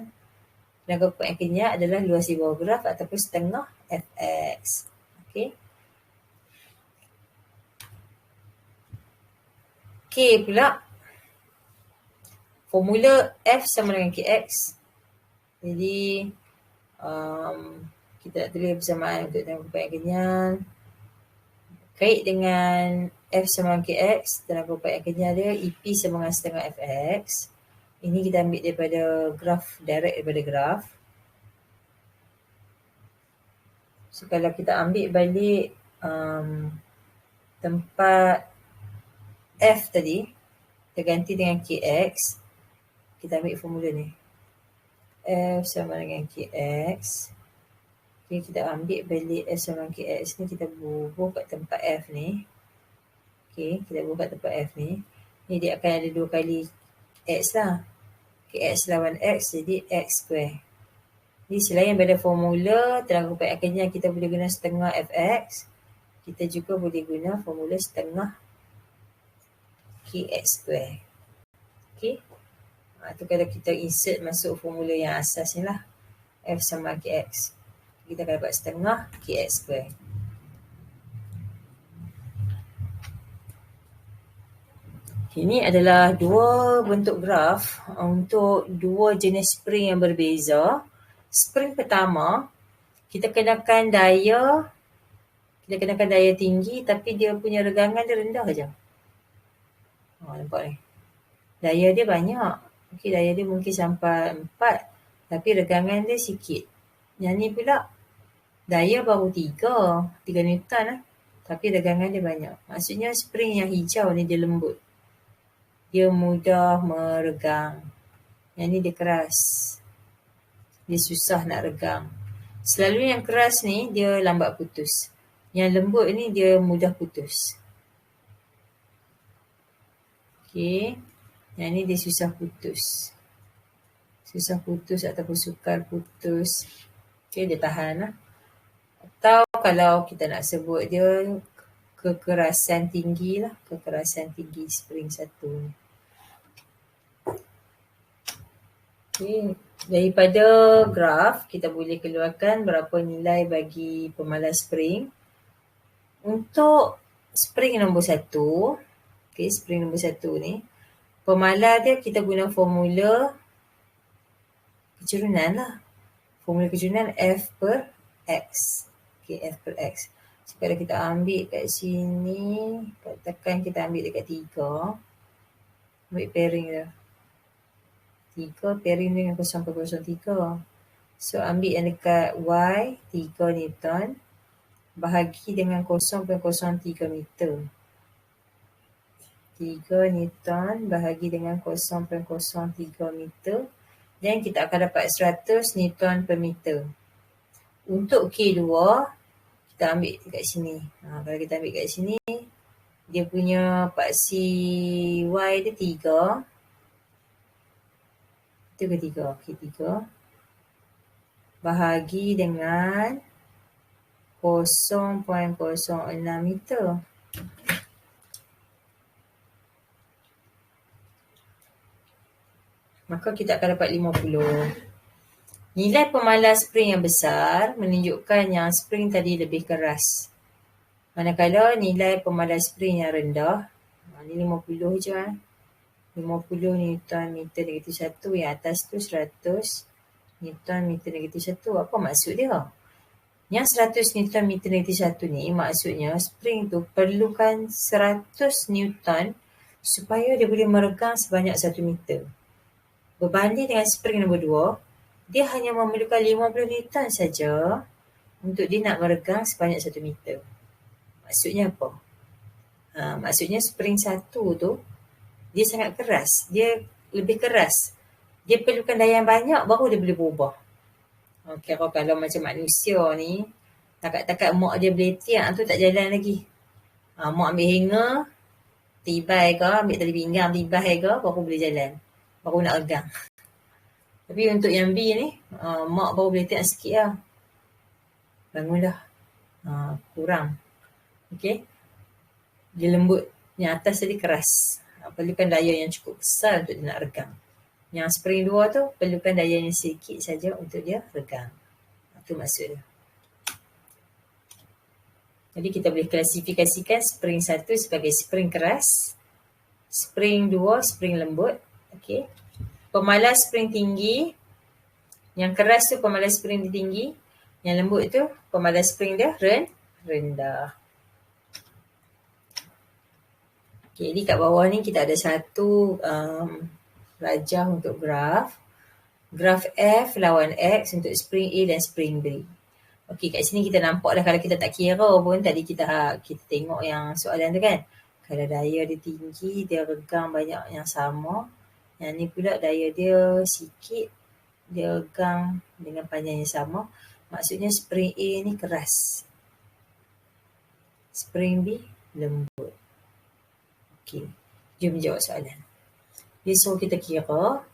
Tenaga keupayaan kenyal adalah luas di bawah graf ataupun setengah Fx. Okey. K pula, formula F sama dengan Kx. Jadi kita nak tulis bersamaan untuk tenaga keupayaan kenyal. Kait dengan F sama dengan Kx, tenaga keupayaan kenyal dia EP sama dengan setengah Fx. Ini kita ambil daripada graf, direct daripada graf. So kalau kita ambil balik tempat F tadi, kita ganti dengan Kx. Kita ambil formula ni. F sama dengan Kx. Okay, kita ambil balik F sama dengan Kx ni, kita bubuh kat tempat F ni. Okay, kita bubuh kat tempat F ni. Ni dia akan ada 2 kali X lah. Kx lawan X jadi X square. Jadi selain pada formula tenaga keupayaan kenyal kita boleh guna setengah Fx, kita juga boleh guna formula setengah Kx square. Okay. Itu kalau kita insert masuk formula yang asas ni lah. F sama Kx. Kita akan dapat setengah Kx square. Ini adalah 2 bentuk graf untuk 2 jenis spring yang berbeza. Spring pertama, kita kenakan daya tinggi tapi dia punya regangan dia rendah je. Nampak ni. Daya dia banyak. Okey, daya dia mungkin sampai 4 tapi regangan dia sikit. Yang ni pula daya baru 3 Newton tapi regangan dia banyak. Maksudnya spring yang hijau ni dia lembut. Dia mudah meregang. Yang ni dia keras. Dia susah nak regang. Selalu yang keras ni dia lambat putus. Yang lembut ni dia mudah putus. Okey. Yang ni dia susah putus. Susah putus ataupun sukar putus. Okey, dia tahan lah. Atau kalau kita nak sebut dia kekerasan tinggi lah. Kekerasan tinggi spring satu ni. Okay. Daripada graf, kita boleh keluarkan berapa nilai bagi pemalas spring. Untuk spring nombor 1, okay, spring nombor 1 ni, pemalas dia kita guna formula kecurunan lah. Formula kecurunan F per X. Okay, F per X. So, kalau kita ambil kat sini, katakan kita ambil dekat 3, ambil pairing dia. 3 pairing dengan 0.03. So ambil yang dekat Y, 3 Newton, bahagi dengan 0.03 meter. 3 Newton bahagi dengan 0.03 meter. Dan kita akan dapat 100 Newton per meter. Untuk K2, kita ambil dekat sini. Kalau kita ambil kat sini, dia punya paksi Y dia 3. Itu ke 3? Okey, 3. Bahagi dengan 0.06 meter. Maka kita akan dapat 50. Nilai pemalas spring yang besar menunjukkan yang spring tadi lebih keras. Manakala nilai pemalas spring yang rendah, ni 50 je 50 Newton meter negatif 1, yang atas tu 100 Newton meter negatif 1. Apa maksud dia? Yang 100 Newton meter negatif 1 ni maksudnya spring tu perlukan 100 Newton supaya dia boleh meregang sebanyak 1 meter. Berbanding dengan spring nombor 2, dia hanya memerlukan 50 Newton saja untuk dia nak meregang sebanyak 1 meter. Maksudnya apa? Maksudnya spring 1 tu, dia sangat keras. Dia lebih keras. Dia perlukan daya yang banyak baru dia boleh berubah. Kalau macam manusia ni, takat-takat mak dia boleh tiak tu tak jalan lagi. Mak ambil hanger, tibai ke, ambil tali pinggang, tibai ke, baru boleh jalan. Baru nak regang. Tapi untuk yang B ni, mak baru boleh tiak sikit lah. Bangunlah. Kurang. Okey. Dia lembut. Yang atas tadi keras. Perlukan daya yang cukup besar untuk dia nak regang. Yang spring 2 tu perlukan daya yang sedikit saja untuk dia regang. Itu maksud dia. Jadi kita boleh klasifikasikan spring 1 sebagai spring keras, spring 2 spring lembut. Okey. Pemalas spring tinggi, yang keras tu pemalas spring dia tinggi, yang lembut tu pemalas spring dia rendah. Okay, jadi kat bawah ni kita ada satu rajah untuk graf. Graf F lawan X untuk spring A dan spring B. Okey, kat sini kita nampak dah kalau kita tak kira pun tadi kita tengok yang soalan tu kan. Kalau daya dia tinggi, dia regang banyak yang sama. Yang ni pula daya dia sikit, dia regang dengan panjang yang sama. Maksudnya spring A ni keras. Spring B lembut. Okey, jom jawab soalan. Dia suruh kita kira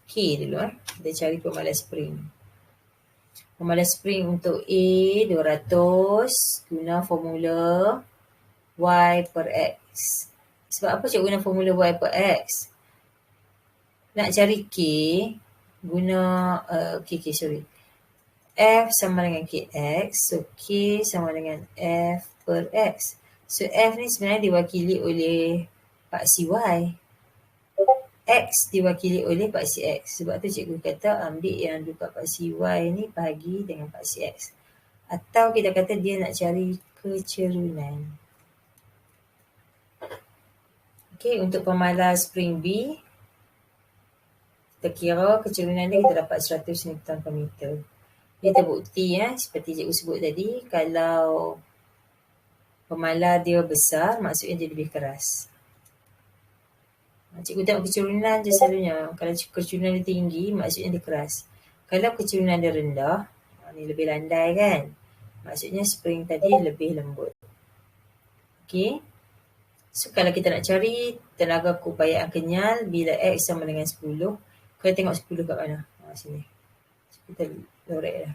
K dulu. Kita cari pemalas spring. Pemalas spring untuk A 200 guna formula Y per X. Sebab apa cikgu guna formula Y per X? Nak cari K guna F sama dengan KX. So K sama dengan F per X. So F ni sebenarnya diwakili oleh paksi Y. X diwakili oleh paksi X. Sebab tu cikgu kata ambil yang dekat paksi Y ni bagi dengan paksi X. Atau kita kata dia nak cari kecerunan. Okey, untuk pemalas spring B, kita kira kecerunan dia kita dapat 100 Newton per meter. Dia terbukti seperti cikgu sebut tadi, kalau pemalas dia besar, maksudnya dia lebih keras. Cikgu tengok kecerunan je selalunya. Kalau kecerunan dia tinggi, maksudnya dia keras. Kalau kecerunan dia rendah, ni lebih landai kan? Maksudnya spring tadi lebih lembut. Okey. So kalau kita nak cari tenaga keupayaan kenyal bila X sama dengan 10, kita tengok 10 kat mana? Sini. Kita lorek dah.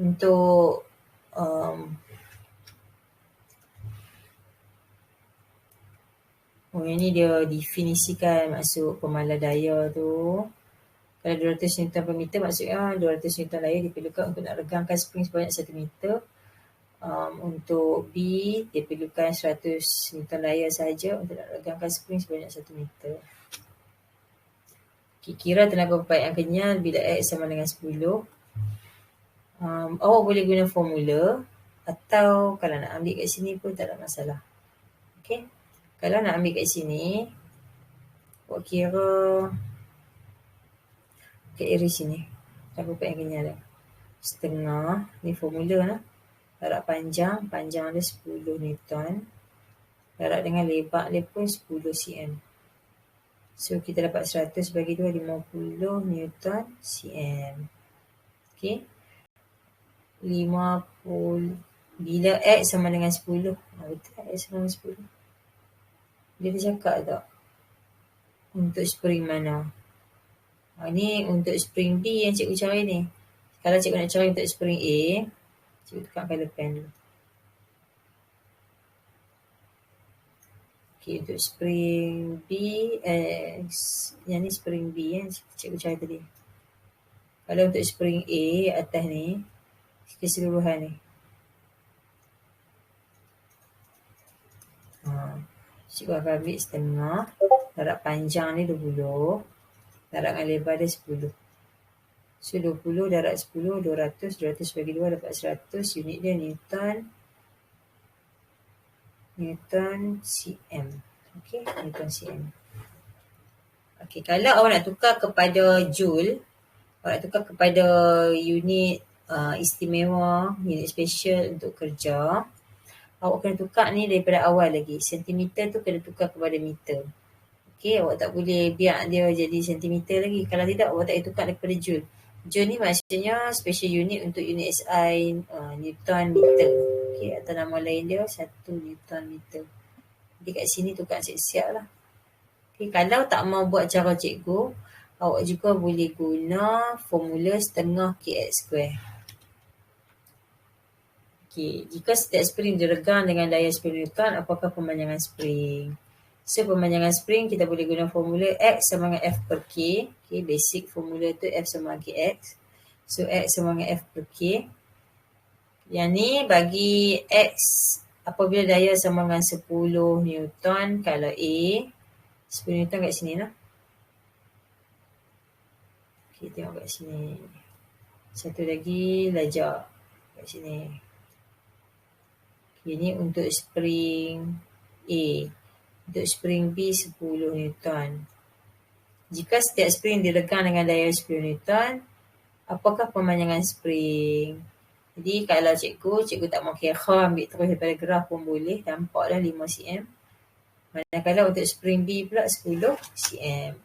Untuk yang ni dia definisikan masuk pemalas daya tu. Kalau 200 Newton per meter maksudnya 200 Newton daya diperlukan untuk nak regangkan spring sebanyak 1 meter. Untuk B diperlukan 100 Newton daya sahaja untuk nak regangkan spring sebanyak 1 meter. Kira tenaga keupayaan kenyal bila X sama dengan 10. Awak boleh guna formula atau kalau nak ambil kat sini pun tak ada masalah. Okey. Kalau nak ambil kat sini, Awak kira kat area sini. Aku buat yang kenyal dah. Setengah. Ni formula lah. Jarak panjang. Panjang dia 10 Newton. Jarak dengan lebar dia pun 10 cm. So, kita dapat 100 bagi 2, 50 Newton cm. Okay. 50. Bila X sama dengan 10. Betul X sama dengan 10. Dia cakap tak? Untuk spring mana? Ni untuk spring B yang cikgu cari ni. Kalau cikgu nak cari untuk spring A, cikgu tukar colour pen dulu. Okay, untuk spring B, yang ni spring B yang cikgu cari tadi. Kalau untuk spring A atas ni, keseluruhan ni. Cikgu akan ambil setengah. Jarak panjang ni 20. Jarak dengan lebar dia 10. So 20 darab 10, 200. 200 bagi 2 dapat 100. Unit dia Newton cm. Okay, Newton cm. Okay, kalau awak nak tukar kepada joule, awak nak tukar kepada unit istimewa, unit special untuk kerja, awak kena tukar ni daripada awal lagi. Sentimeter tu kena tukar kepada meter. Okay, awak tak boleh biar dia jadi sentimeter lagi. Kalau tidak, awak tak boleh tukar daripada joule. Joule ni maksudnya special unit untuk unit SI Newton meter. Okay, atau nama lain dia 1 Newton meter. Jadi kat sini tukar siap-siap lah. Okay, kalau tak mau buat cara cikgu, awak juga boleh guna formula setengah kx square. Okay, jika setiap spring diregang dengan daya 10 Newton, apakah pemanjangan spring? So, pemanjangan spring kita boleh guna formula X sama dengan F per K. Okay, basic formula tu F sama dengan KX. So, X sama dengan F per K. Yang ni bagi X apabila daya sama dengan 10 Newton. Kalau A, 10 Newton kat sini lah. Okay, tengok kat sini. Satu lagi lajak kat sini. Okay, ni untuk spring A. Untuk spring B 10 Newton. Jika setiap spring diregang dengan daya 10 Newton, apakah pemanjangan spring? Jadi kalau cikgu tak mau kira, ambil terus daripada graf pun boleh. Nampaklah 5 cm. Manakala untuk spring B pula 10 cm.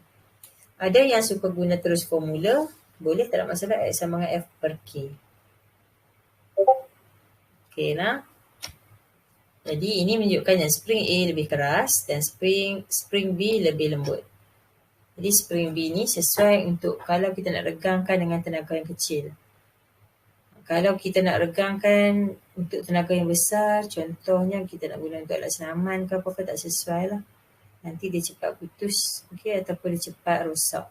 Ada yang suka guna terus formula, boleh, tak ada masalah. X sama dengan F per K. Okay lah. Jadi ini menunjukkan yang spring A lebih keras dan spring B lebih lembut. Jadi spring B ni sesuai untuk kalau kita nak regangkan dengan tenaga yang kecil. Kalau kita nak regangkan untuk tenaga yang besar, contohnya kita nak guna untuk alat senaman ke apa-apa, tak sesuai lah. Nanti dia cepat putus, okay, ataupun dia cepat rosak.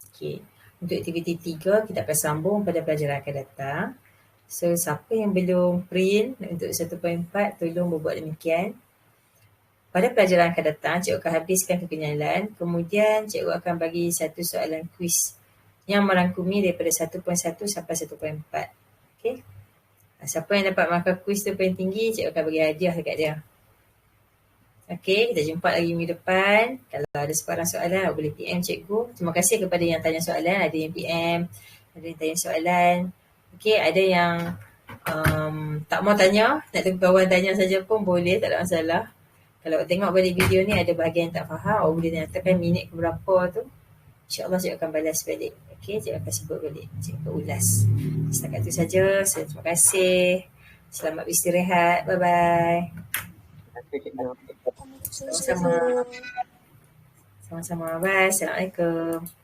Okay. Untuk aktiviti 3, kita akan sambung pada pelajaran akan datang. So, siapa yang belum print untuk 1.4, tolong berbuat demikian. Pada pelajaran akan datang, cikgu akan habiskan kekenyalan. Kemudian, cikgu akan bagi satu soalan kuis yang merangkumi daripada 1.1 sampai 1.4. Okay. Siapa yang dapat markah kuis tu paling tinggi, cikgu akan bagi hadiah dekat dia. Okay, kita jumpa lagi minggu depan. Kalau ada sebarang soalan, boleh PM cikgu. Terima kasih kepada yang tanya soalan. Ada yang PM, ada yang tanya soalan. Okay, ada yang tak mau tanya, nak tunggu kawan tanya saja pun boleh, tak ada masalah. Kalau tengok balik video ni ada bahagian yang tak faham, awak boleh nyatakan minit keberapa tu. InsyaAllah cikgu akan balas balik. Okay, cikgu akan sebut balik, cikgu ulas. Setakat tu saja. Terima kasih. Selamat beristirahat. Bye-bye. Sama-sama. Sama-sama. Bye. Assalamualaikum.